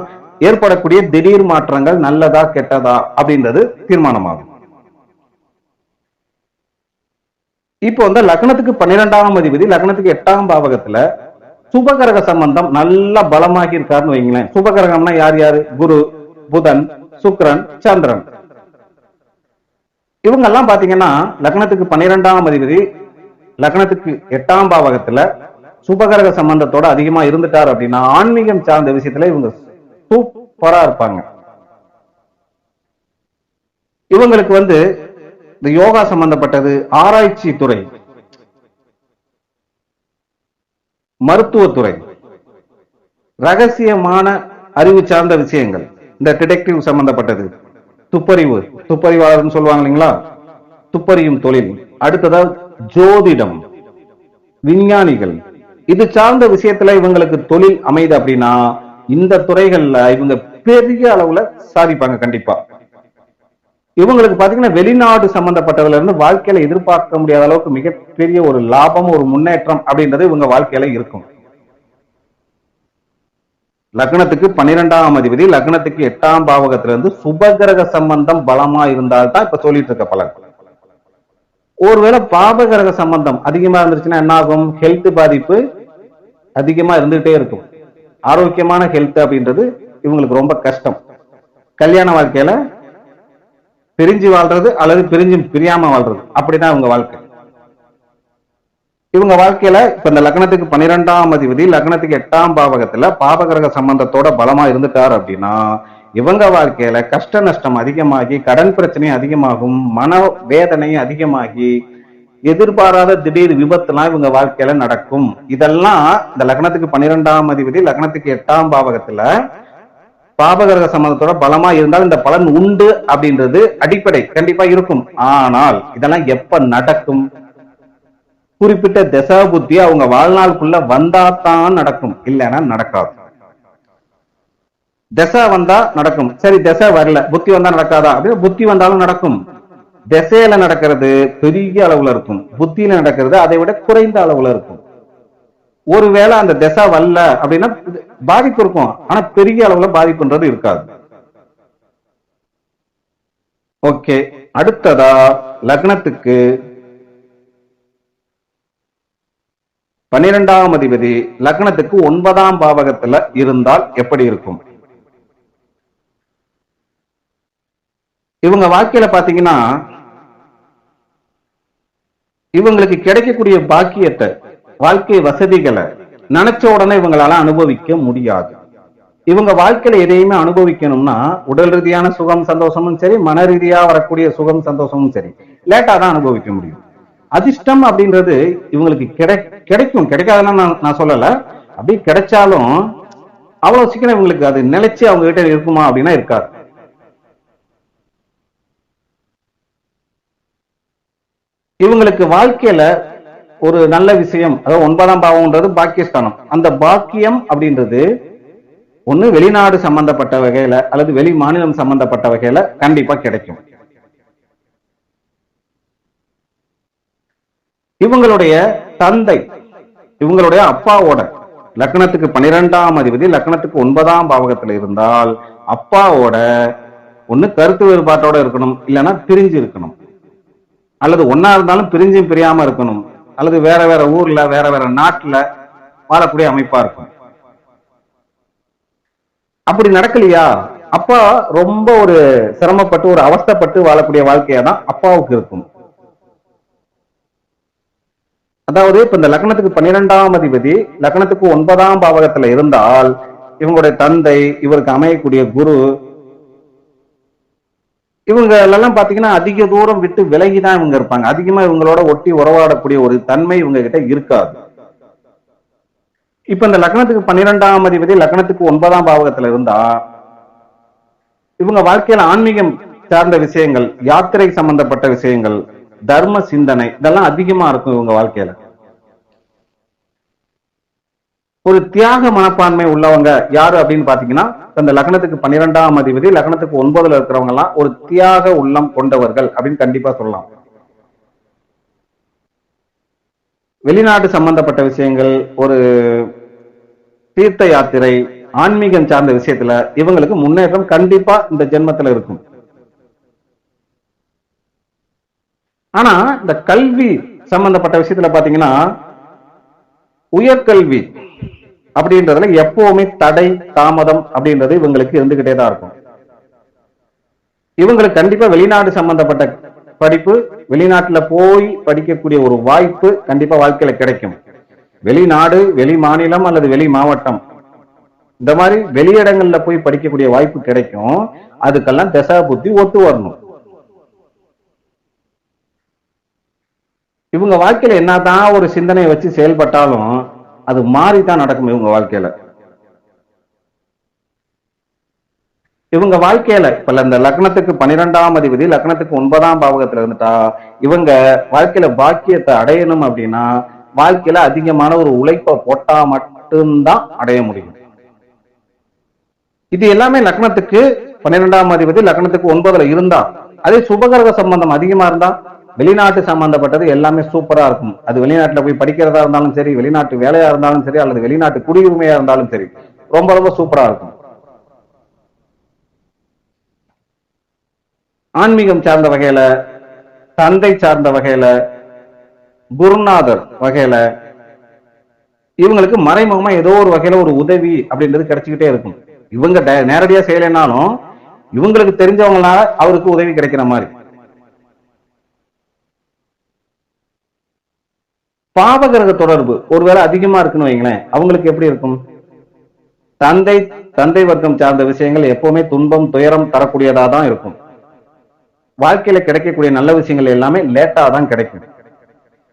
ஏற்படக்கூடிய திடீர் மாற்றங்கள் நல்லதா கெட்டதா அப்படின்றது தீர்மானமாகும். இப்போ லக்னத்துக்கு 12ஆம் அதிபதி லக்னத்துக்கு 8ஆம் பாவகத்துல சுபகரக சம்பந்தம் நல்ல பலமாகி இருக்காருன்னு வைங்களேன். சுபகரகம்னா யார் யாரு? குரு, புதன், சுக்கிரன், சந்திரன். இவங்க எல்லாம் பாத்தீங்கன்னா லக்னத்துக்கு 12ஆம் அதிபதி லக்னத்துக்கு 8ஆம் பாவகத்துல சுபகரக சம்பந்தத்தோட அதிகமா இருந்துட்டார் அப்படின்னா ஆன்மீகம் சார்ந்த விஷயத்துல இவங்க சூப்பரா இருப்பாங்க. இவங்களுக்கு இந்த யோகா சம்பந்தப்பட்டது, ஆராய்ச்சி துறை, மருத்துவத்துறை, ரகசியமான அறிவு சார்ந்த விஷயங்கள், இந்த டிடெக்டிவ் சம்பந்தப்பட்டது, துப்பறிவாளர்னு சொல்லுவாங்க இல்லைங்களா, துப்பறியும் தொழில், அடுத்ததா ஜோதிடம், விஞ்ஞானிகள், இது சார்ந்த விஷயத்துல இவங்களுக்கு தொழில் அமைது அப்படின்னா இந்த துறைகள்ல இவங்க பெரிய அளவுல சாதிப்பாங்க கண்டிப்பா. இவங்களுக்கு பாத்தீங்கன்னா வெளிநாடு சம்பந்தப்பட்டதுல இருந்து வாழ்க்கையில எதிர்பார்க்க முடியாத அளவுக்கு மிகப்பெரிய ஒரு லாபம், ஒரு முன்னேற்றம் அப்படின்றது இவங்க வாழ்க்கையில இருக்கும். லக்னத்துக்கு 12ஆம் அதிபதி லக்னத்துக்கு 8ஆம் பாவகத்திலிருந்து சுபகிரக சம்பந்தம் பலமா இருந்தால்தான் இப்ப சொல்லிட்டு இருக்க பலன். ஒருவேளை பாபகிரக சம்பந்தம் அதிகமா இருந்துச்சுன்னா என்ன ஆகும்? ஹெல்த் பாதிப்பு அதிகமா இருந்துகிட்டே இருக்கும். ஆரோக்கியமான ஹெல்த் அப்படின்றது இவங்களுக்கு ரொம்ப கஷ்டம். கல்யாண வாழ்க்கையில பிரிஞ்சு வாழ்றது அல்லது பிரியாம வாழ்றது, அப்படிதான் இவங்க வாழ்க்கை. இவங்க வாழ்க்கையில இப்ப இந்த லக்னத்துக்கு 12ஆம் அதிபதி லக்னத்துக்கு 8ஆம் பாவகத்துல பாபகிரக சம்பந்தத்தோட பலமா இருந்துட்டார் அப்படின்னா இவங்க வாழ்க்கையில கஷ்ட நஷ்டம் அதிகமாகி, கடன் பிரச்சனை அதிகமாகும், மன வேதனை அதிகமாகி, எதிர்பாராத திடீர் விபத்துலாம் இவங்க வாழ்க்கையில நடக்கும். இதெல்லாம் இந்த லக்னத்துக்கு 12ஆம் அதிபதி லக்னத்துக்கு 8ஆம் பாவகத்துல பாபகிரக சம்பந்தத்தோட பலமா இருந்தால் இந்த பலன் உண்டு அப்படின்றது அடிப்படை கண்டிப்பா இருக்கும். ஆனால் இதெல்லாம் எப்ப நடக்கும்? குறிப்பிட்ட தசா புத்தி அவங்க வாழ்நாளுக்குள்ள வந்தாதான் நடக்கும், இல்லைன்னா நடக்காது. தசை வந்தா நடக்கும், சரி தசை வரல, புத்தி வந்தா நடக்காதா? அப்படின்னு புத்தி வந்தாலும் நடக்கும். திசையில நடக்கிறது பெரிய அளவுல இருக்கும், புத்தியில நடக்கிறது அதை விட குறைந்த அளவுல இருக்கும். ஒருவேளை அந்த திசை வரல அப்படின்னா பாதிப்பு இருக்கும், ஆனா பெரிய அளவுல பாதிப்புன்றது இருக்காது. ஓகே, அடுத்ததா லக்னத்துக்கு 12ஆம் அதிபதி லக்னத்துக்கு 9ஆம் பாவகத்துல இருந்தால் எப்படி இருக்கும்? இவங்க வாழ்க்கையில பாத்தீங்கன்னா இவங்களுக்கு கிடைக்கக்கூடிய பாக்கியத்தை, வாழ்க்கை வசதிகளை நினைச்ச உடனே இவங்களால அனுபவிக்க முடியாது. இவங்க வாழ்க்கையில எதையுமே அனுபவிக்கணும்னா உடல் ரீதியான சுகம் சந்தோஷமும் சரி, மன ரீதியா வரக்கூடிய சுகம் சந்தோஷமும் சரி, லேட்டா தான் அனுபவிக்க முடியும். அதிர்ஷ்டம் அப்படின்றது இவங்களுக்கு கிடைக்கும், கிடைக்காதுன்னா நான் சொல்லல. அப்படி கிடைச்சாலும் அவ்வளவு சீக்கிரம் இவங்களுக்கு அது நிலைச்சு அவங்க கிட்ட இருக்குமா அப்படின்னா இருக்காது. இவங்களுக்கு வாழ்க்கையில ஒரு நல்ல விஷயம், அதாவது 9ஆம் பாவம்ன்றது பாக்கியஸ்தானம். அந்த பாக்கியம் அப்படின்றது ஒண்ணு வெளிநாடு சம்பந்தப்பட்ட வகையில அல்லது வெளி மாநிலம் சம்பந்தப்பட்ட வகையில கண்டிப்பா கிடைக்கும். இவங்களுடைய தந்தை, இவங்களுடைய அப்பாவோட லக்னத்துக்கு 12ஆம் அதிபதி லக்னத்துக்கு 9ஆம் பாவகத்துல இருந்தால் அப்பாவோட ஒண்ணு கருத்து வேறுபாட்டோட இருக்கணும், இல்லைன்னா பிரிஞ்சு இருக்கணும், அல்லது ஒன்னா இருந்தாலும் பிரிஞ்சும் பிரியாம இருக்கணும், அல்லது வேற வேற ஊர்ல வேற வேற நாட்டுல வாழக்கூடிய அமைப்பா இருக்கும். அப்படி நடக்கலையா, அப்பா ரொம்ப ஒரு சிரமப்பட்டு ஒரு அவஸ்தைப்பட்டு வாழக்கூடிய வாழ்க்கையா தான் அப்பாவுக்கு இருக்கும். அதாவது இப்ப இந்த லக்னத்துக்கு 12ஆம் அதிபதி லக்னத்துக்கு 9ஆம் பாவகத்துல இருந்தால் இவங்களுடைய தந்தை, இவருக்கு அமையக்கூடிய குரு, இவங்க எல்லாம் பாத்தீங்கன்னா அதிக தூரம் விட்டு விலகிதான் இவங்க இருப்பாங்க. அதிகமா இவங்களோட ஒட்டி உறவாடக்கூடிய ஒரு தன்மை இவங்க கிட்ட இருக்காது. இப்ப இந்த லக்னத்துக்கு 12ஆம் அதிபதி லக்னத்துக்கு 9ஆம் பாவகத்துல இருந்தா இவங்க வாழ்க்கையில ஆன்மீகம் சார்ந்த விஷயங்கள், யாத்திரை சம்பந்தப்பட்ட விஷயங்கள், தர்ம சிந்தனை இதெல்லாம் அதிகமா இருக்கும் இவங்க வாழ்க்கையில. ஒரு தியாக மனப்பான்மை உள்ளவங்க யாரு அப்படின்னு பாத்தீங்கன்னா இந்த லக்னத்துக்கு 12ஆம் அதிபதி லக்னத்துக்கு 9ல இருக்கிறவங்க எல்லாம் ஒரு தியாக உள்ளம் கொண்டவர்கள் அப்படின்னு கண்டிப்பா சொல்லலாம். வெளிநாட்டு சம்பந்தப்பட்ட விஷயங்கள், ஒரு தீர்த்த யாத்திரை, ஆன்மீகம் சார்ந்த விஷயத்துல இவங்களுக்கு முன்னேற்றம் கண்டிப்பா இந்த ஜென்மத்துல இருக்கும். ஆனா இந்த கல்வி சம்பந்தப்பட்ட விஷயத்துல பாத்தீங்கன்னா உயர்கல்வி அப்படின்றதுல எப்பவுமே தடை தாமதம் அப்படின்றது இவங்களுக்கு இருந்துகிட்டே தான் இருக்கும். இவங்களுக்கு கண்டிப்பா வெளிநாடு சம்பந்தப்பட்ட படிப்பு, வெளிநாட்டுல போய் படிக்கக்கூடிய ஒரு வாய்ப்பு கண்டிப்பா வாழ்க்கையில கிடைக்கும். வெளிநாடு, வெளி மாநிலம் அல்லது வெளி மாவட்டம், இந்த மாதிரி வெளியிடங்கள்ல போய் படிக்கக்கூடிய வாய்ப்பு கிடைக்கும். அதுக்கெல்லாம் தசா புத்தி ஒத்து வரணும். இவங்க வாழ்க்கையில என்னதான் ஒரு சிந்தனையை வச்சு செயல்பட்டாலும் அது மாறித்தான் நடக்கும் இவங்க வாழ்க்கையில. இவங்க வாழ்க்கையில இப்ப இந்த லக்னத்துக்கு 12ஆம் அதிபதி லக்னத்துக்கு 9ஆம் பாவகத்துல இருந்துட்டா இவங்க வாழ்க்கையில பாக்கியத்தை அடையணும் அப்படின்னா வாழ்க்கையில அதிகமான ஒரு உழைப்பை போட்டா மட்டும்தான் அடைய முடியும். இது எல்லாமே லக்னத்துக்கு 12ஆம் அதிபதி லக்னத்துக்கு 9ல இருந்தா, அதே சுபகிரக சம்பந்தம் அதிகமா இருந்தா வெளிநாட்டு சம்பந்தப்பட்டது எல்லாமே சூப்பரா இருக்கும். அது வெளிநாட்டுல போய் படிக்கிறதா இருந்தாலும் சரி, வெளிநாட்டு வேலையா இருந்தாலும் சரி, அல்லது வெளிநாட்டு குடியுரிமையா இருந்தாலும் சரி, ரொம்ப ரொம்ப சூப்பரா இருக்கும். ஆன்மீகம் சார்ந்த வகையில, தந்தை சார்ந்த வகையில, குருநாதர் வகையில இவங்களுக்கு மறைமுகமா ஏதோ ஒரு வகையில ஒரு உதவி அப்படின்றது கிடைச்சுக்கிட்டே இருக்கும். இவங்க நேரடியா செய்யலைனாலும் இவங்களுக்கு தெரிஞ்சவங்களால அவருக்கு உதவி கிடைக்கிற மாதிரி. பாவகிரக தொடர்பு ஒருவேளை அதிகமா இருக்குன்னு வைங்களேன், அவங்களுக்கு எப்படி இருக்கும்? தந்தை வர்க்கம் சார்ந்த விஷயங்கள் எப்பவுமே துன்பம் துயரம் தரக்கூடியதா தான் இருக்கும். வாழ்க்கையில கிடைக்கக்கூடிய நல்ல விஷயங்கள் எல்லாமே லேட்டா தான் கிடைக்கும்.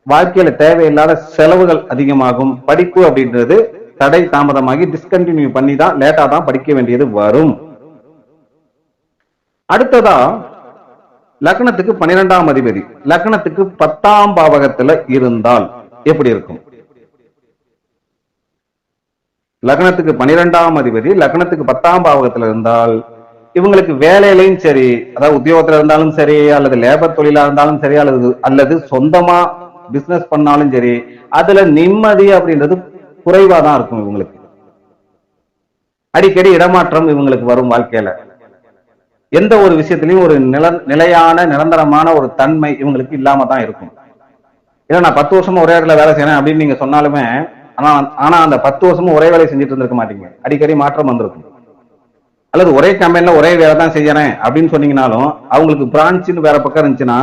வாழ்க்கையில தேவையில்லாத செலவுகள் அதிகமாகும். படிப்பு அப்படின்றது தடை தாமதமாகி டிஸ்கண்டினியூ பண்ணி தான் லேட்டா தான் படிக்க வேண்டியது வரும். அடுத்ததா லக்னத்துக்கு 12ஆம் அதிபதி லக்னத்துக்கு 10ஆம் பாவகத்துல இருந்தால் எப்படி இருக்கும்? லக்னத்துக்கு 12ஆம் அதிபதி லக்னத்துக்கு 10ஆம் பாவகத்துல இருந்தால் இவங்களுக்கு வேலையிலையும் சரி, அதாவது உத்தியோகத்துல இருந்தாலும் சரி, அல்லது லேபர் தொழிலா இருந்தாலும் சரி, அல்லது சொந்தமா பிசினஸ் பண்ணாலும் சரி, அதுல நிம்மதி அப்படின்றது குறைவா தான் இருக்கும். இவங்களுக்கு அடிக்கடி இடமாற்றம் இவங்களுக்கு வரும். வாழ்க்கையில எந்த ஒரு விஷயத்திலையும் ஒரு நிலையான நிரந்தரமான ஒரு தன்மை இவங்களுக்கு இல்லாம தான் இருக்கும். ஏன்னா நான் 10 வருஷமா ஒரே இடத்துல வேலை செய்யறேன் அப்படின்னு நீங்க சொன்னாலுமே, ஆனா அந்த 10 வருஷமும் ஒரே வேலையை செஞ்சுட்டு இருந்திருக்க மாட்டீங்க. அடிக்கடி மாற்றம் வந்திருக்கும். அல்லது ஒரே கம்பெனில ஒரே வேலை தான் செய்யறேன் அப்படின்னு சொன்னீங்கன்னாலும் அவங்களுக்கு பிரான்ச்சுன்னு வேற பக்கம் இருந்துச்சுன்னா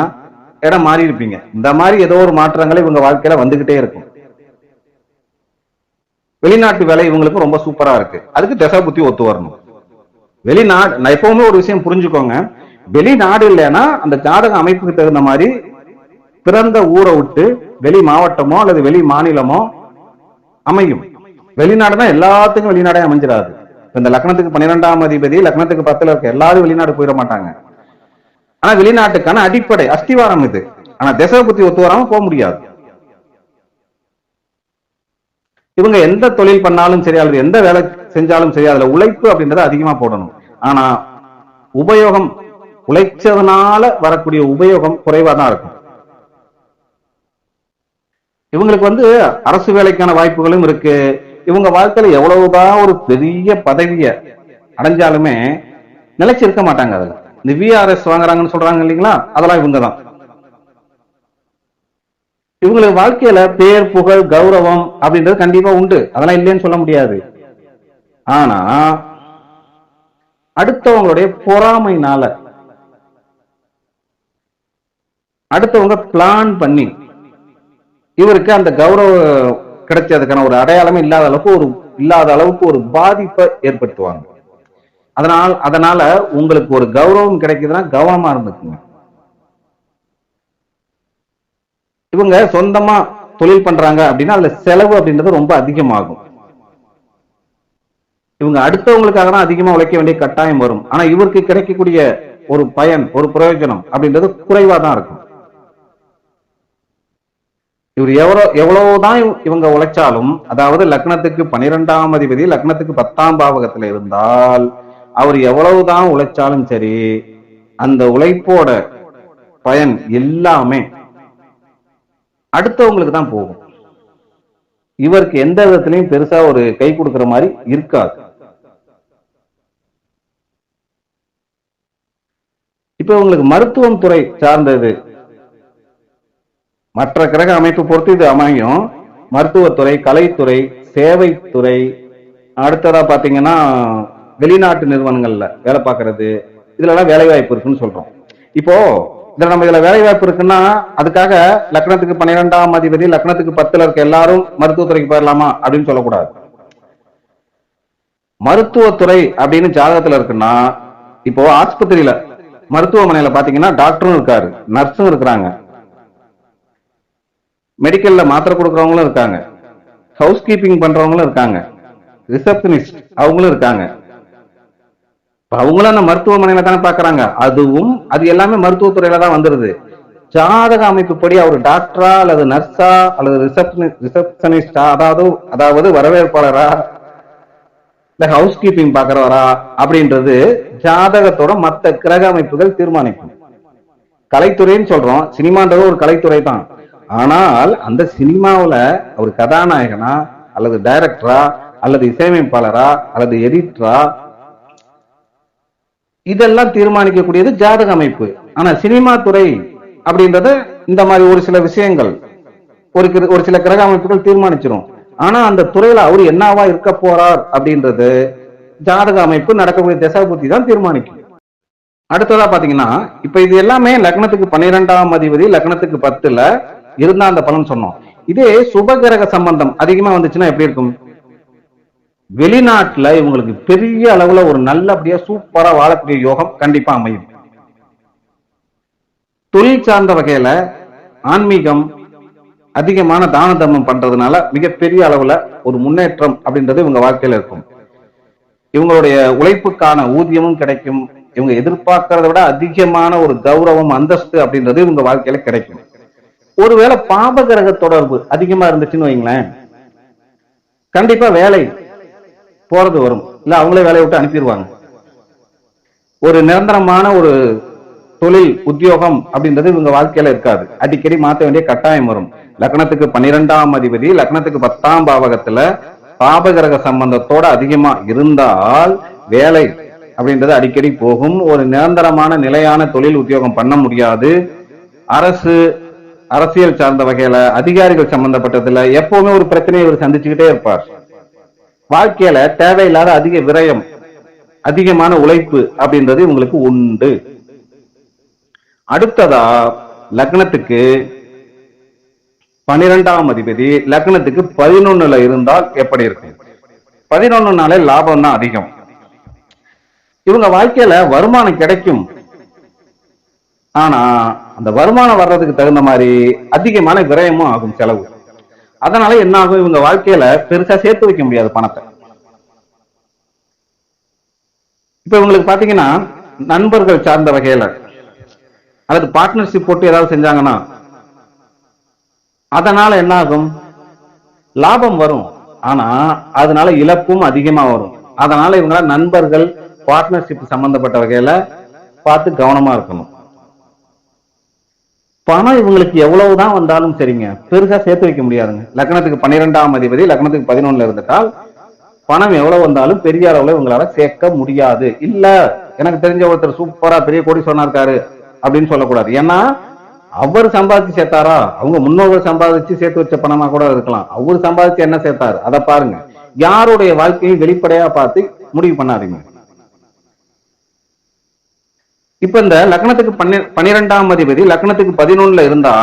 இடம் மாறி இருப்பீங்க. இந்த மாதிரி ஏதோ ஒரு மாற்றங்கள் இவங்க வாழ்க்கையில வந்துகிட்டே இருக்கும். வெளிநாட்டு வேலை இவங்களுக்கு ரொம்ப சூப்பரா இருக்கு. அதுக்கு தசா புத்தி ஒத்து வரணும். வெளிநாடு, நான் எப்பவுமே ஒரு விஷயம் புரிஞ்சுக்கோங்க, வெளிநாடு இல்லைன்னா அந்த ஜாதக அமைப்புக்கு தகுந்த மாதிரி பிறந்த ஊரை விட்டு வெளி மாவட்டமோ அல்லது வெளி மாநிலமோ அமையும். வெளிநாடுனா எல்லாத்துக்கும் வெளிநாடே அமைஞ்சிடாது. இந்த லக்னத்துக்கு 12ஆம் அதிபதி லக்னத்துக்கு 10ல இருக்க எல்லாரும் வெளிநாடு போயிட மாட்டாங்க. ஆனா வெளிநாட்டுக்கான அடிப்படை அஸ்திவாரம் இது. ஆனா திசை புத்தி ஒத்து வராம போக முடியாது. இவங்க எந்த தொழில் பண்ணாலும் சரி அல்லது எந்த வேலை செஞ்சாலும் சரி அதுல உழைப்பு அப்படின்றத அதிகமா போடணும். ஆனா உபயோகம், உழைச்சதுனால வரக்கூடிய உபயோகம் குறைவா தான் இருக்கும். இவங்களுக்கு அரசு வேலைக்கான வாய்ப்புகளும் இருக்கு. இவங்க வாழ்க்கையில எவ்வளவுதான் ஒரு பெரிய பதவிய அடைஞ்சாலுமே நிலைச்சு இருக்க மாட்டாங்க. அதுல இந்த விஆர்எஸ் வாங்குறாங்கன்னு சொல்றாங்க இல்லைங்களா, அதெல்லாம் இவங்க தான். இவங்களுக்கு வாழ்க்கையில பேர் புகழ் கௌரவம் அப்படின்றது கண்டிப்பா உண்டு, அதெல்லாம் இல்லைன்னு சொல்ல முடியாது. ஆனா அடுத்தவங்களுடைய பொறாமைனால அடுத்தவங்க பிளான் பண்ணி இவருக்கு அந்த கௌரவம் கிடைச்சதுக்கான ஒரு அடையாளமே இல்லாத அளவுக்கு ஒரு பாதிப்பை ஏற்படுத்துவாங்க. அதனால உங்களுக்கு ஒரு கௌரவம் கிடைக்குதுன்னா கவனமா இருந்துக்குங்க. இவங்க சொந்தமா தொழில் பண்றாங்க அப்படின்னா அதுல செலவு அப்படின்றது ரொம்ப அதிகமாகும். இவங்க அடுத்தவங்களுக்காக தான் அதிகமா உழைக்க வேண்டிய கட்டாயம் வரும். ஆனா இவருக்கு கிடைக்கக்கூடிய ஒரு பயன், ஒரு பிரயோஜனம் அப்படின்றது குறைவா தான் இருக்கும். இவர் எவ்வளவுதான் இவங்க உழைச்சாலும், அதாவது லக்னத்துக்கு 12ஆம் அதிபதி லக்னத்துக்கு 10ஆம் பாவகத்துல இருந்தால் அவர் எவ்வளவுதான் உழைச்சாலும் சரி, அந்த உழைப்போட பயன் எல்லாமே அடுத்தவங்களுக்கு தான் போகும். இவருக்கு எந்த விதத்திலையும் பெருசா ஒரு கை கொடுக்கிற மாதிரி இருக்காது. இப்ப உங்களுக்கு மருத்துவம் துறை சார்ந்தது, மற்ற கிரக அமைப்பு பொறுத்து இது அமையும். மருத்துவத்துறை, கலைத்துறை, சேவைத்துறை, அடுத்ததா பாத்தீங்கன்னா வெளிநாட்டு நிறுவனங்கள்ல வேலை பார்க்கறது, இதுல எல்லாம் வேலை வாய்ப்பு இருக்குன்னு சொல்றோம். இப்போ இதுல வேலை வாய்ப்பு இருக்குன்னா அதுக்காக லக்னத்துக்கு 12ஆம் அதிபதி லக்னத்துக்கு 10ல இருக்க எல்லாரும் மருத்துவத்துறைக்கு போயிடலாமா அப்படின்னு சொல்லக்கூடாது. மருத்துவத்துறை அப்படின்னு ஜாதகத்துல இருக்குன்னா, இப்போ ஆஸ்பத்திரியில மருத்துவமனையில பாத்தீங்கன்னா டாக்டரும் இருக்காரு, நர்ஸும் இருக்கிறாங்க, மெடிக்கல்ல மாத்திரை கொடுக்கறவங்களும் இருக்காங்க, ஹவுஸ் கீப்பிங் பண்றவங்களும் இருக்காங்க, ரிசப்ஷனிஸ்ட் அவங்களும் இருக்காங்க. அவங்களும் அந்த மருத்துவமனையில தானே பாக்குறாங்க. அது எல்லாமே மருத்துவத்துறையில தான் வந்துருது. ஜாதக அமைப்பு படி அவர் டாக்டரா அல்லது நர்ஸா அல்லது ரிசப்ஷனிஸ்டா, அதாவது வரவேற்பாளரா இல்ல ஹவுஸ் கீப்பிங் பாக்குறவரா அப்படின்றது ஜாதகத்தோட மற்ற கிரக அமைப்புகள் தீர்மானிக்கும். கலைத்துறைன்னு சொல்றோம், சினிமான்றது ஒரு கலைத்துறை தான். ஆனால் அந்த சினிமாவில் அவர் கதாநாயகனா அல்லது டைரக்டரா அல்லது இசையமைப்பாளரா அல்லது எடிட்டரா, இதெல்லாம் தீர்மானிக்கக்கூடியது ஜாதக அமைப்பு. ஆனா சினிமா துறை அப்படின்றது இந்த மாதிரி ஒரு சில விஷயங்கள் ஒரு சில கிரக அமைப்புகள் தீர்மானிச்சிடும். ஆனா அந்த துறையில அவர் என்னவா இருக்க போறார் அப்படின்றது ஜாதக அமைப்பு நடக்கக்கூடிய திசா புத்தி தான் தீர்மானிக்கும். அடுத்ததா பாத்தீங்கன்னா, இப்ப இது எல்லாமே லக்னத்துக்கு 12ஆம் அதிபதி லக்னத்துக்கு 10ல இருந்தா அந்த பலன் சொன்னோம். இதே சுபகிரக சம்பந்தம் அதிகமா வந்துச்சுன்னா எப்படி இருக்கும்? வெளிநாட்டுல இவங்களுக்கு பெரிய அளவுல ஒரு நல்லபடியா சூப்பரா வாழக்கூடிய யோகம் கண்டிப்பா அமையும். தொழில் சார்ந்த வகையில ஆன்மீகம், அதிகமான தான தர்மம் பண்றதுனால மிகப்பெரிய அளவுல ஒரு முன்னேற்றம் அப்படின்றது இவங்க வாழ்க்கையில இருக்கும். இவங்களுடைய உழைப்புக்கான ஊதியமும் கிடைக்கும். இவங்க எதிர்பார்க்கறத விட அதிகமான ஒரு கௌரவம், அந்தஸ்து அப்படின்றது இவங்க வாழ்க்கையில கிடைக்கும். ஒருவேளை பாப கிரக தொடர்பு அதிகமா இருந்துச்சுன்னு வைங்களேன், கண்டிப்பா வேலை போறது வரும், இல்ல அவங்களே வேலையை விட்டு அனுப்பிடுவாங்க. ஒரு நிரந்தரமான ஒரு தொழில் உத்தியோகம் அப்படின்றது இவங்க வாழ்க்கையில இருக்காது, அடிக்கடி மாற்ற வேண்டிய கட்டாயம் வரும். லக்னத்துக்கு 12ஆம் அதிபதி லக்னத்துக்கு 10ஆம் பாவகத்துல பாபகிரக சம்பந்தத்தோட அதிகமா இருந்தால் வேலை அப்படின்றது அடிக்கடி போகும். ஒரு நிரந்தரமான நிலையான தொழில் உத்தியோகம் பண்ண முடியாது. அரசியல் சார்ந்த வகையில அதிகாரிகள் சம்பந்தப்பட்டதுல எப்பவுமே ஒரு பிரச்சனையை இவர் சந்திச்சுக்கிட்டே இருப்பார். வாழ்க்கையில தேவையில்லாத அதிக விரயம், அதிகமான உழைப்பு அப்படின்றது இவங்களுக்கு உண்டு. அடுத்ததா லக்னத்துக்கு 12ஆம் அதிபதி லக்னத்துக்கு 11ல இருந்தால் எப்படி இருக்கும்? 11 லாபம் தான் அதிகம். இவங்க வாழ்க்கையில வருமானம் கிடைக்கும், ஆனா அந்த வருமானம் வர்றதுக்கு தகுந்த மாதிரி அதிகமான விரயமும் ஆகும், செலவு. அதனால என்ன ஆகும், இவங்க வாழ்க்கையில பெருசா சேர்த்து வைக்க முடியாது பணத்தை. இப்ப இவங்களுக்கு பாத்தீங்கன்னா நண்பர்கள் சார்ந்த வகையில அல்லது பார்ட்னர்ஷிப் போட்டு ஏதாவது செஞ்சாங்கன்னா அதனால என்ன ஆகும், லாபம் வரும், ஆனா அதனால இழப்பும் அதிகமா வரும். அதனால இவங்க நண்பர்கள் பார்ட்னர்ஷிப் சம்பந்தப்பட்ட வகையில பார்த்து கவனமா இருக்கணும். பணம் இவங்களுக்கு எவ்வளவுதான் வந்தாலும் சரிங்க, பெருசா சேர்த்து வைக்க முடியாதுங்க. லக்னத்துக்கு 12ஆம் அதிபதி லக்னத்துக்கு 11ல இருந்துட்டால் பணம் எவ்வளவு வந்தாலும் பெரிய அளவுல இவங்களால சேர்க்க முடியாது. இல்ல எனக்கு தெரிஞ்ச ஒருத்தர் சூப்பரா பெரிய கோடீஸ்வரனா இருக்காரு அப்படின்னு சொல்லக்கூடாது. ஏன்னா அவர் சம்பாதிச்சு சேர்த்தாரா, அவங்க முன்னோர்கள் சம்பாதிச்சு சேர்த்து வச்ச பணமா கூட இருக்கலாம். அவர் சம்பாதிச்சு என்ன சேர்த்தாரு அதை பாருங்க. யாருடைய வாழ்க்கையை வெளிப்படையா பார்த்து முடிவு பண்ணாதீங்க. இப்ப இந்த லக்னத்துக்கு 12ஆம் அதிபதி லக்னத்துக்கு 11ல இருந்தா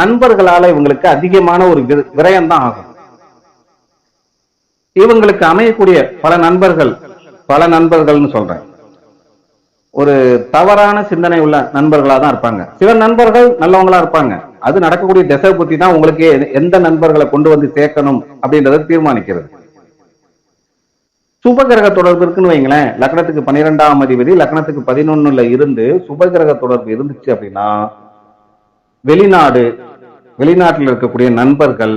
நண்பர்களால இவங்களுக்கு அதிகமான ஒரு விரயம் தான் ஆகும். இவங்களுக்கு அமையக்கூடிய பல நண்பர்கள்னு சொல்றேன், ஒரு தவறான சிந்தனை உள்ள நண்பர்களா தான் இருப்பாங்க. சில நண்பர்கள் நல்லவங்களா இருப்பாங்க. அது நடக்கக்கூடிய திசை புத்தி தான் உங்களுக்கு எந்த நண்பர்களை கொண்டு வந்து சேர்க்கணும் அப்படின்றத தீர்மானிக்கிறது. சுபகிரக தொடர்பு இருக்குன்னு வைங்களேன், லக்னத்துக்கு 12ஆம் அதிபதி லக்னத்துக்கு 11ல இருந்து சுபகிரக தொடர்பு இருந்துச்சு அப்படின்னா வெளிநாட்டில் இருக்கக்கூடிய நண்பர்கள்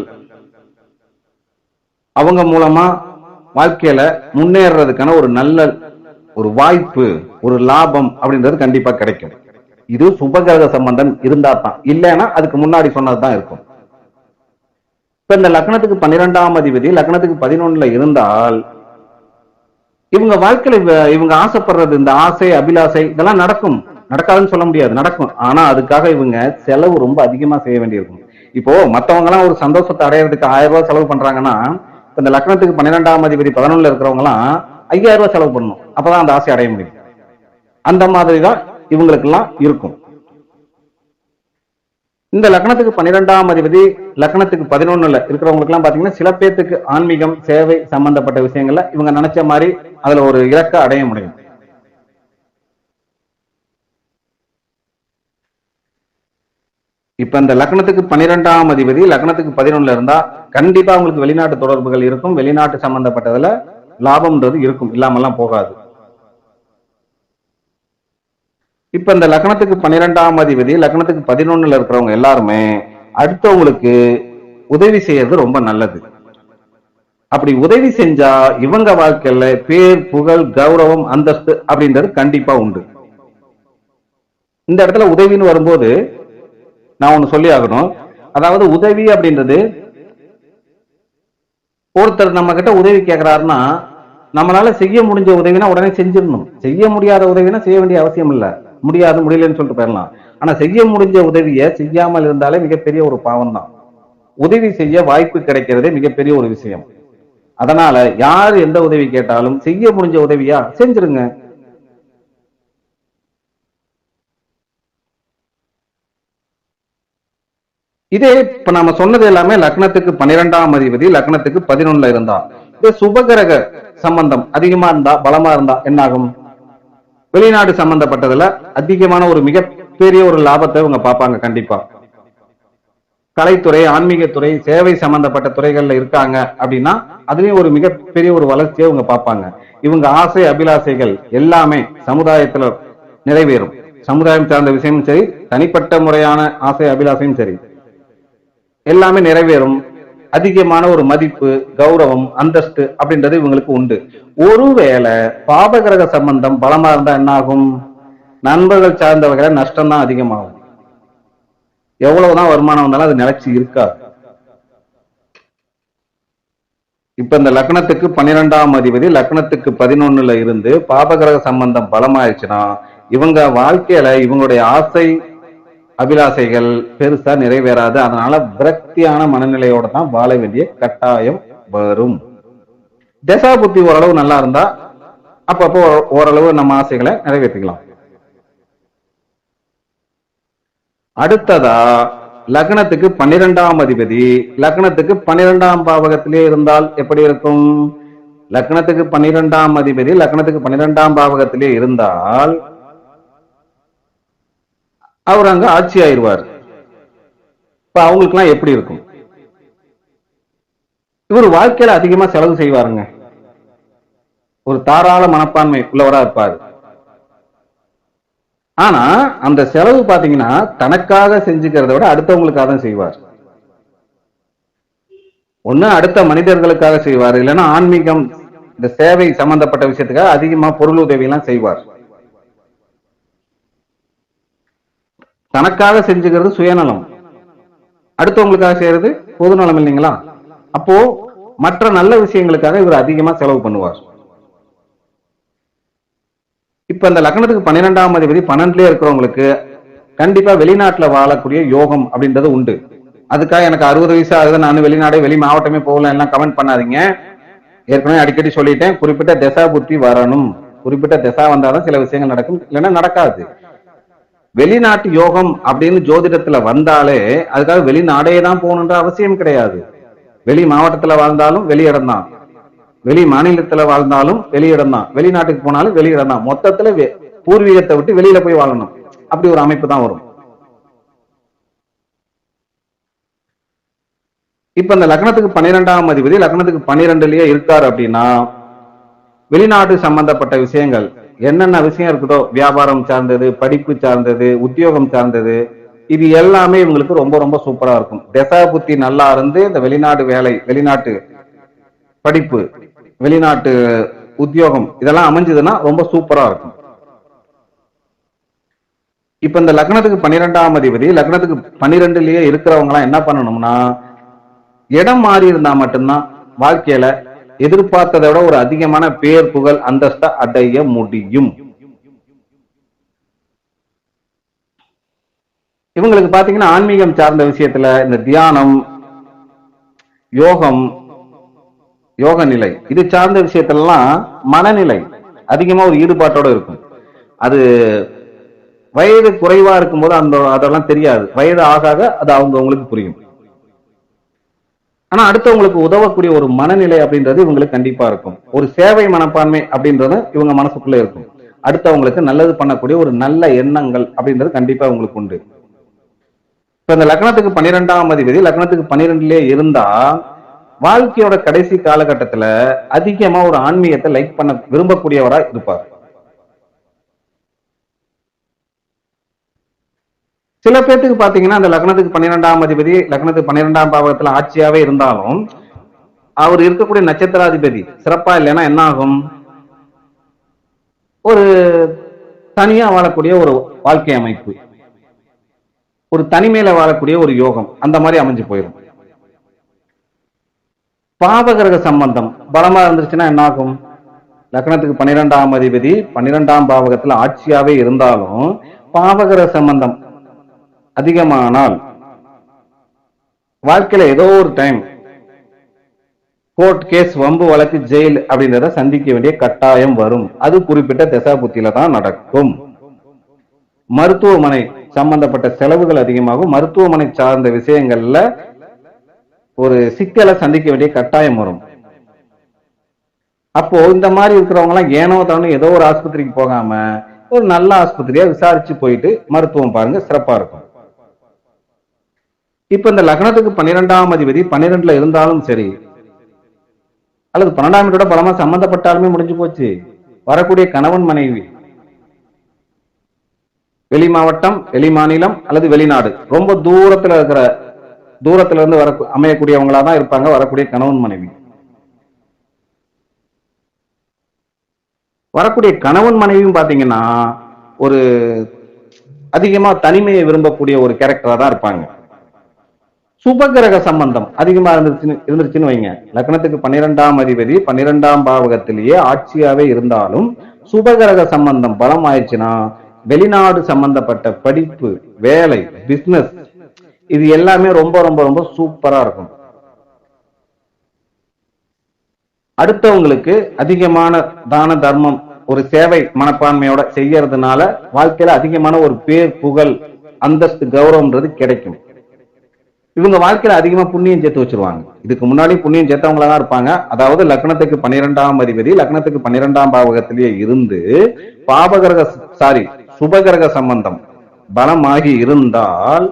அவங்க மூலமா வாழ்க்கையில முன்னேறதுக்கான ஒரு நல்ல ஒரு வாய்ப்பு, ஒரு லாபம் அப்படின்றது கண்டிப்பா கிடைக்கும். இது சுபகிரக சம்பந்தம் இருந்தா தான், இல்லைன்னா அதுக்கு முன்னாடி சொன்னதுதான் இருக்கும். இப்ப இந்த லக்னத்துக்கு 12ஆம் அதிபதி லக்னத்துக்கு 11ல இருந்தால் இவங்க வாழ்க்கையில இவங்க ஆசைப்படுறது, இந்த ஆசை அபிலாசை இதெல்லாம் நடக்கும், நடக்காதுன்னு சொல்ல முடியாது, நடக்கும். ஆனா அதுக்காக இவங்க செலவு ரொம்ப அதிகமா செய்ய வேண்டியிருக்கும். இப்போ மத்தவங்க எல்லாம் ஒரு சந்தோஷத்தை அடையிறதுக்கு 1000 ரூபாய் செலவு பண்றாங்கன்னா, இந்த லக்னத்துக்கு 12ஆம் அதிபதி 11ல இருக்கிறவங்க எல்லாம் 5000 ரூபாய் செலவு பண்ணணும், அப்பதான் அந்த ஆசை அடைய முடியும். அந்த மாதிரிதான் இவங்களுக்கு எல்லாம் இருக்கும். இந்த லக்னத்துக்கு 12ஆம் அதிபதி லக்னத்துக்கு 11ல இருக்கிறவங்களுக்கு எல்லாம் பாத்தீங்கன்னா சில பேர்த்துக்கு ஆன்மீகம் சேவை சம்பந்தப்பட்ட விஷயங்கள்ல இவங்க நினைச்ச மாதிரி அதுல ஒரு இலக்க அடைய முடியும். இப்ப இந்த லக்னத்துக்கு 12ஆம் அதிபதி லக்னத்துக்கு 11ல இருந்தா கண்டிப்பா உங்களுக்கு வெளிநாட்டு தொடர்புகள் இருக்கும், வெளிநாட்டு சம்பந்தப்பட்டதுல லாபம்ன்றது இருக்கும், இல்லாமல்லாம் போகாது. இப்ப இந்த லக்னத்துக்கு 12ஆம் அதிபதி லக்னத்துக்கு 11ல இருக்கிறவங்க எல்லாருமே அடுத்தவங்களுக்கு உதவி செய்யறது ரொம்ப நல்லது. அப்படி உதவி செஞ்சா இவங்க வாழ்க்கையில பேர் புகழ் கௌரவம் அந்தஸ்து அப்படின்றது கண்டிப்பா உண்டு. இந்த இடத்துல உதவின்னு வரும்போது நான் ஒண்ணு சொல்லி ஆகணும். அதாவது உதவி அப்படின்றது, ஒருத்தர் நம்ம கிட்ட உதவி கேட்கிறாருன்னா நம்மளால செய்ய முடிஞ்ச உதவினா உடனே செஞ்சிடணும். செய்ய முடியாத உதவினா செய்ய வேண்டிய அவசியம் இல்ல, முடியலன்னு சொல்லிட்டு போயிடலாம். ஆனா செய்ய முடிஞ்ச உதவியை செய்யாமல் இருந்தாலே மிகப்பெரிய ஒரு பாவம் தான். உதவி செய்ய வாய்ப்பு கிடைக்கிறதே மிகப்பெரிய ஒரு விஷயம். அதனால யார் எந்த உதவி கேட்டாலும் செய்ய முடிஞ்ச உதவியா செஞ்சிருங்க. இதே இப்ப நாம சொன்னது எல்லாமே லக்னத்துக்கு 12ஆம் அதிபதி லக்னத்துக்கு 11ல இருந்தா, இது சுபகிரக சம்பந்தம் அதிகமா இருந்தா பலமா இருந்தா என்ன ஆகும், வெளிநாடு சம்பந்தப்பட்டதுல அதிகமான ஒரு மிகப்பெரிய ஒரு லாபத்தை இவங்க பார்ப்பாங்க. கண்டிப்பா கலைத்துறை ஆன்மீகத்துறை சேவை சம்பந்தப்பட்ட துறைகள்ல இருக்காங்க அப்படின்னா அதுலயும் ஒரு மிகப்பெரிய ஒரு வளர்ச்சியை இவங்க பார்ப்பாங்க. இவங்க ஆசை அபிலாசைகள் எல்லாமே சமுதாயத்துல நிறைவேறும். சமுதாயம் சார்ந்த விஷயமும் சரி, தனிப்பட்ட முறையான ஆசை அபிலாசையும் சரி, எல்லாமே நிறைவேறும். அதிகமான ஒரு மதிப்பு கௌரவம் அந்தஸ்து அப்படின்றது இவங்களுக்கு உண்டு. ஒருவேளை பாபகிரக சம்பந்தம் பலமா இருந்தா என்ன ஆகும், நண்பர்கள் சார்ந்த வகையில நஷ்டம் தான் அதிகமாகும். எவ்வளவுதான் வருமானம் வந்தாலும் அது நிலைச்சு இருக்காது. இப்ப இந்த லக்னத்துக்கு 12ஆம் அதிபதி லக்னத்துக்கு 11ல இருந்து பாபகிரக சம்பந்தம் பலமாயிடுச்சுன்னா இவங்க வாழ்க்கையில இவங்களுடைய ஆசை அபிலாசைகள் பெருசா நிறைவேறாது. அதனால விரக்தியான மனநிலையோட தான் வாழ வேண்டிய கட்டாயம் வரும். தசா புத்தி ஓரளவு நல்லா இருந்தா அப்பப்போ ஓரளவு நம்ம ஆசைகளை நிறைவேற்றிக்கலாம். அடுத்ததா லக்னத்துக்கு 12ஆம் அதிபதி லக்னத்துக்கு 12ஆம் பாவகத்திலே இருந்தால் எப்படி இருக்கும், லக்னத்துக்கு 12ஆம் அதிபதி லக்னத்துக்கு 12ஆம் பாவகத்திலே இருந்தால் அவர் அங்க ஆட்சி ஆயிடுவார். இப்ப அவங்களுக்கு எல்லாம் எப்படி இருக்கும்? இவர் வாழ்க்கையில அதிகமா செலவு செய்வாருங்க. ஒரு தாராள மனப்பான்மை உள்ளவரா இருப்பாரு. ஆனா அந்த செலவு பாத்தீங்கன்னா தனக்காக செஞ்சுக்கிறத விட அடுத்தவங்களுக்காக தான் செய்வார். ஒண்ணு அடுத்த மனிதர்களுக்காக செய்வார், இல்லைன்னா ஆன்மீகம் இந்த சேவை சம்பந்தப்பட்ட விஷயத்துக்காக அதிகமா பொருள் உதவி எல்லாம் செய்வார். தனக்காக செஞ்சுக்கிறது சுயநலம், அடுத்தவங்களுக்காக செய்யறது பொது நலம் இல்லைங்களா? அப்போ மற்ற நல்ல விஷயங்களுக்காக இவர் அதிகமா செலவு பண்ணுவார். இப்ப இந்த லக்னத்துக்கு 12ஆம் அதிபதி 12லயே இருக்கிறவங்களுக்கு கண்டிப்பா வெளிநாட்டுல வாழக்கூடிய யோகம் அப்படின்றது உண்டு. அதுக்காக எனக்கு 60 வயசு ஆகுது, நான் வெளிநாடு வெளி மாவட்டமே போகல எல்லாம் கமெண்ட் பண்ணாதீங்க. ஏற்கனவே அடிக்கடி சொல்லிட்டேன், குறிப்பிட்ட திசா புத்தி வரணும். குறிப்பிட்ட திசா வந்தாதான் சில விஷயங்கள் நடக்கும், இல்லைன்னா நடக்காது. வெளிநாட்டு யோகம் அப்படின்னு ஜோதிடத்துல வந்தாலே அதுக்காக வெளிநாடே தான் போகணுன்ற அவசியம் கிடையாது. வெளி மாவட்டத்துல வாழ்ந்தாலும் வெளியிடம் தான், வெளி மாநிலத்துல வாழ்ந்தாலும் வெளியிடம் தான், வெளிநாட்டுக்கு போனாலும் வெளியிடம் தான். மொத்தத்துல பூர்வீகத்தை விட்டு வெளியில போய் வாழணும், அப்படி ஒரு அமைப்பு தான் வரும். இப்ப இந்த லக்னத்துக்கு 12ஆம் அதிபதி லக்னத்துக்கு 12லயே இருக்காரு அப்படின்னா வெளிநாடு சம்பந்தப்பட்ட விஷயங்கள் என்னென்ன விஷயம் இருக்குதோ, வியாபாரம் சார்ந்தது, படிப்பு சார்ந்தது, உத்தியோகம் சார்ந்தது, இது எல்லாமே இவங்களுக்கு ரொம்ப ரொம்ப சூப்பரா இருக்கும். தசா புத்தி நல்லா இருந்து இந்த வெளிநாடு வேலை, வெளிநாட்டு படிப்பு, வெளிநாட்டு உத்தியோகம் இதெல்லாம் அமைஞ்சதுன்னா ரொம்ப சூப்பரா இருக்கும். இப்ப இந்த லக்னத்துக்கு 12ஆம் அதிபதி லக்னத்துக்கு 12லயே இருக்கிறவங்க எல்லாம் என்ன பண்ணணும்னா, இடம் மாறி இருந்தா மட்டும்தான் வாழ்க்கையில எதிர்பார்த்ததை விட ஒரு அதிகமான பேர் புகழ் அந்தஸ்தை அடைய முடியும். இவங்களுக்கு பாத்தீங்கன்னா ஆன்மீகம் சார்ந்த விஷயத்துல இந்த தியானம், யோகம், யோக நிலை இது சார்ந்த விஷயத்திலாம் மனநிலை அதிகமா ஒரு ஈடுபாட்டோட இருக்கும். அது வயது குறைவா இருக்கும்போது அதெல்லாம் தெரியாது, வயது ஆக அது அவங்களுக்கு புரியும். ஆனா அடுத்தவங்களுக்கு உதவக்கூடிய ஒரு மனநிலை அப்படின்றது இவங்களுக்கு கண்டிப்பா இருக்கும். ஒரு சேவை மனப்பான்மை அப்படின்றது இவங்க மனசுக்குள்ள இருக்கும். அடுத்தவங்களுக்கு நல்லது பண்ணக்கூடிய ஒரு நல்ல எண்ணங்கள் அப்படின்றது கண்டிப்பா உங்களுக்கு உண்டு. இப்ப இந்த லக்னத்துக்கு 12ஆம் அதிபதி லக்னத்துக்கு 12லயே இருந்தா வாழ்க்கையோட கடைசி காலகட்டத்துல அதிகமா ஒரு ஆன்மீகத்தை லைக் பண்ண விரும்பக்கூடியவரா இருப்பார். சில பேருக்கு பாத்தீங்கன்னா அந்த லக்னத்துக்கு 12ஆம் அதிபதி லக்னத்துக்கு 12ஆம் பாவகத்துல ஆட்சியாவே இருந்தாலும் அவர் இருக்கக்கூடிய நட்சத்திராதிபதி சிறப்பா இல்லைன்னா என்ன ஆகும்? ஒரு தனியா வாழக்கூடிய ஒரு வாழ்க்கை அமைப்பு, ஒரு தனிமையில வாழக்கூடிய ஒரு யோகம் அந்த மாதிரி அமைஞ்சு போயிடும். பாவகிரக சம்பந்தம் பலமா இருந்துச்சுன்னா என்ன ஆகும்? லக்னத்துக்கு 12ஆம் அதிபதி 12ஆம் பாவகத்துல ஆட்சியாவே இருந்தாலும் பாவகிரக சம்பந்தம் அதிகமானால் வாழ்க்கையில ஏதோ ஒரு டைம் கோர்ட் கேஸ், வம்பு வழக்கு, ஜெயில் அப்படின்றத சந்திக்க வேண்டிய கட்டாயம் வரும். அது குறிப்பிட்ட தசா புத்தியில தான் நடக்கும். மருத்துவமனை சம்பந்தப்பட்ட செலவுகள் அதிகமாகும். மருத்துவமனை சார்ந்த விஷயங்கள்ல ஒரு சிக்கலை சந்திக்க வேண்டிய கட்டாயம் வரும். அப்போ இந்த மாதிரி இருக்கிறவங்க எல்லாம் ஏனோ தானோ ஏதோ ஒரு ஆஸ்பத்திரிக்கு போகாம ஒரு நல்ல ஆஸ்பத்திரியா விசாரிச்சு போயிட்டு மருத்துவம் பாருங்க, சிறப்பா இருக்கும். இப்ப இந்த லக்னத்துக்கு 12ஆம் அதிபதி 12ல இருந்தாலும் சரி, அல்லது 12ஆம் வீட்டோட பலமா சம்பந்தப்பட்டாலுமே முடிஞ்சு போச்சு. வரக்கூடிய கணவன் மனைவி வெளி மாவட்டம், வெளி மாநிலம் அல்லது வெளிநாடு, ரொம்ப தூரத்துல இருந்து அமையக்கூடியவங்களா தான் இருப்பாங்க வரக்கூடிய கணவன் மனைவி. வரக்கூடிய கணவன் மனைவியும் பாத்தீங்கன்னா ஒரு அதிகமா தனிமையை விரும்பக்கூடிய ஒரு கேரக்டரா தான் இருப்பாங்க. சுபகிரக சம்பந்தம் அதிகமா இருந்துச்சுன்னு வைங்க, லக்னத்துக்கு 12ஆம் அதிபதி 12ஆம் பாவகத்திலேயே ஆட்சியாவே இருந்தாலும் சுபகிரக சம்பந்தம் பலம் ஆயிடுச்சுன்னா வெளிநாடு சம்பந்தப்பட்ட படிப்பு, வேலை, பிசினஸ் இது எல்லாமே ரொம்ப ரொம்ப ரொம்ப சூப்பரா இருக்கும். அடுத்தவங்களுக்கு அதிகமான தான தர்மம், ஒரு சேவை மனப்பான்மையோட செய்யறதுனால வாழ்க்கையில அதிகமான ஒரு பேர் புகழ் அந்தஸ்து கௌரவம்ன்றது கிடைக்கும். இவங்க வாழ்க்கையில அதிகமா புண்ணியம் சேர்த்து வச்சிருவாங்க. இதுக்கு முன்னாடி புண்ணியம் சேர்த்தவங்களா தான் இருப்பாங்க. அதாவது லக்னத்துக்கு 12ஆம் அதிபதி லக்னத்துக்கு 12ஆம் பாவகத்திலேயே இருந்து பாபகிரக சுபகிரக சம்பந்தம் பலமாகி இருந்தால்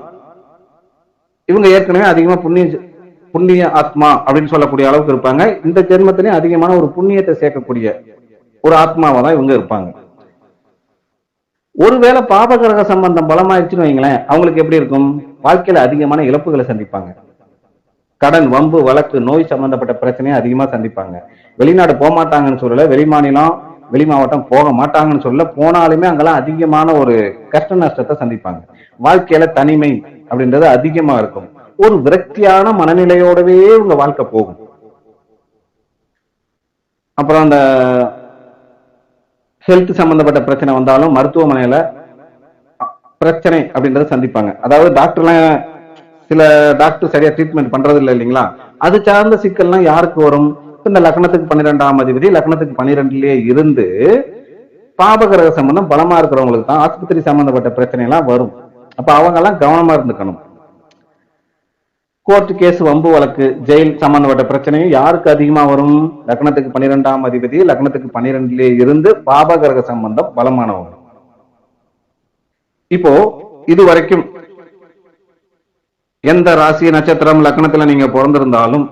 இவங்க ஏற்கனவே அதிகமா புண்ணிய ஆத்மா அப்படின்னு சொல்லக்கூடிய அளவுக்கு இருப்பாங்க. இந்த ஜென்மத்திலேயே அதிகமான ஒரு புண்ணியத்தை சேர்க்கக்கூடிய ஒரு ஆத்மாவா தான் இவங்க இருப்பாங்க. ஒருவேளை பாபகிரக சம்பந்தம் பலமாயிடுச்சுன்னு வைங்களேன், அவங்களுக்கு எப்படி இருக்கும்? வாழ்க்கையில அதிகமான இழப்புகளை சந்திப்பாங்க. கடன், வம்பு, வழக்கு, நோய் சம்பந்தப்பட்ட பிரச்சனையை அதிகமா சந்திப்பாங்க. வெளிநாடு போக மாட்டாங்கன்னு சொல்லல, வெளி மாநிலம் வெளி மாவட்டம் போக மாட்டாங்கன்னு சொல்ல, போனாலுமே அங்கெல்லாம் அதிகமான ஒரு கஷ்ட நஷ்டத்தை சந்திப்பாங்க. வாழ்க்கையில தனிமை அப்படின்றது அதிகமா இருக்கும். ஒரு விரக்தியான மனநிலையோடவே உங்க வாழ்க்கை போகும். அப்புறம் அந்த ஹெல்த் சம்பந்தப்பட்ட பிரச்சனை வந்தாலும் மருத்துவமனையில பிரச்சனை அப்படின்றத சந்திப்பாங்க. அதாவது சில டாக்டர் சரியா ட்ரீட்மெண்ட் பண்றது இல்லை இல்லைங்களா? அது சார்ந்த சிக்கல்லாம் யாருக்கு வரும்? இந்த லக்னத்துக்கு 12ஆம் அதிபதி லக்னத்துக்கு 12லயே இருந்து பாபகிரக சம்பந்தம் பலமா இருக்கிறவங்களுக்கு தான் ஆஸ்பத்திரி சம்பந்தப்பட்ட பிரச்சனை எல்லாம் வரும். அப்ப அவங்க எல்லாம் கவனமா இருந்துக்கணும். கோர்ட் கேஸ், வம்பு வழக்கு, ஜெயில் சம்பந்தப்பட்ட பிரச்சனையும் யாருக்கு அதிகமா வரும்? லக்னத்துக்கு 12ஆம் அதிபதி லக்னத்துக்கு 12லயே இருந்து பாபகிரக சம்பந்தம் பலமானவங்க. இப்போ இது வரைக்கும் எந்த ராசி நட்சத்திரம் லக்னத்துல நீங்க பிறந்திருந்தாலும்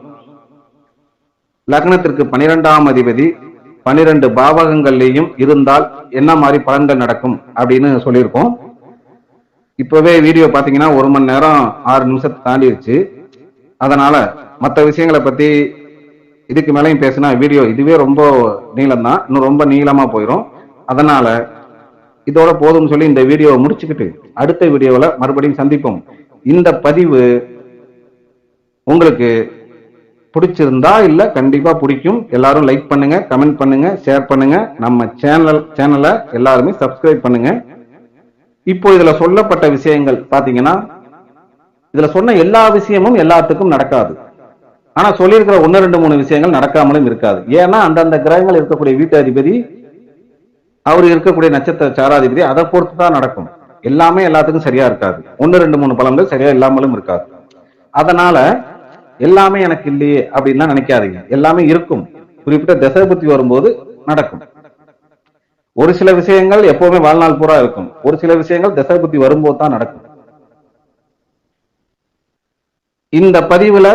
லக்னத்திற்கு 12ஆம் அதிபதி 12 பாவகங்கள்லயும் இருந்தால் என்ன மாதிரி பலன்கள் நடக்கும் அப்படின்னு சொல்லியிருக்கோம். இப்பவே வீடியோ பாத்தீங்கன்னா 1 மணி நேரம் 6 நிமிஷத்தை தாண்டிடுச்சு. அதனால மற்ற விஷயங்களை பத்தி இதுக்கு மேலையும் பேசினா வீடியோ இதுவே ரொம்ப நீளம் தான், இன்னும் ரொம்ப நீளமா போயிடும். அதனால இதோட போதும்னு சொல்லி இந்த வீடியோவை முடிச்சுக்கிட்டு அடுத்த வீடியோவில் மறுபடியும் சந்திப்போம். இந்த பதிவு உங்களுக்கு பிடிச்சிருந்தா இல்ல கண்டிப்பா பிடிக்கும். எல்லாரும் லைக் பண்ணுங்க, கமெண்ட் பண்ணுங்க, ஷேர் பண்ணுங்க. நம்ம சேனலை எல்லாருமே சப்ஸ்கிரைப் பண்ணுங்க. இப்போ இதுல சொல்லப்பட்ட விஷயங்கள் பாத்தீங்கன்னா, இதுல சொன்ன எல்லா விஷயமும் எல்லாத்துக்கும் நடக்காது. ஆனா சொல்லியிருக்கிற 1, 2, 3 விஷயங்கள் நடக்காமலும் இருக்காது. ஏன்னா அந்தந்த கிரகங்கள் இருக்கக்கூடிய வீட்டு அதிபதி, அவர் இருக்கக்கூடிய நட்சத்திர சாராதிபதி, அதை பொறுத்து தான் நடக்கும். எல்லாமே எல்லாத்துக்கும் சரியா இருக்காது. 1, 2, 3 பலன்கள் சரியா இல்லாமலும் இருக்காது. அதனால எல்லாமே எனக்கு இல்லையே அப்படின்லாம் நினைக்காதீங்க. எல்லாமே இருக்கும். குறிப்பிட்ட திசை புத்தி வரும்போது நடக்கும். ஒரு சில விஷயங்கள் எப்பவுமே வாழ்நாள் பூரா இருக்கும். ஒரு சில விஷயங்கள் திசை புத்தி வரும்போது தான் நடக்கும். இந்த பதிவுல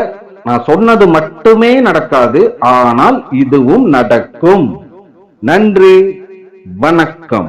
நான் சொன்னது மட்டுமே நடக்காது, ஆனால் இதுவும் நடக்கும். நன்றி, வணக்கம்.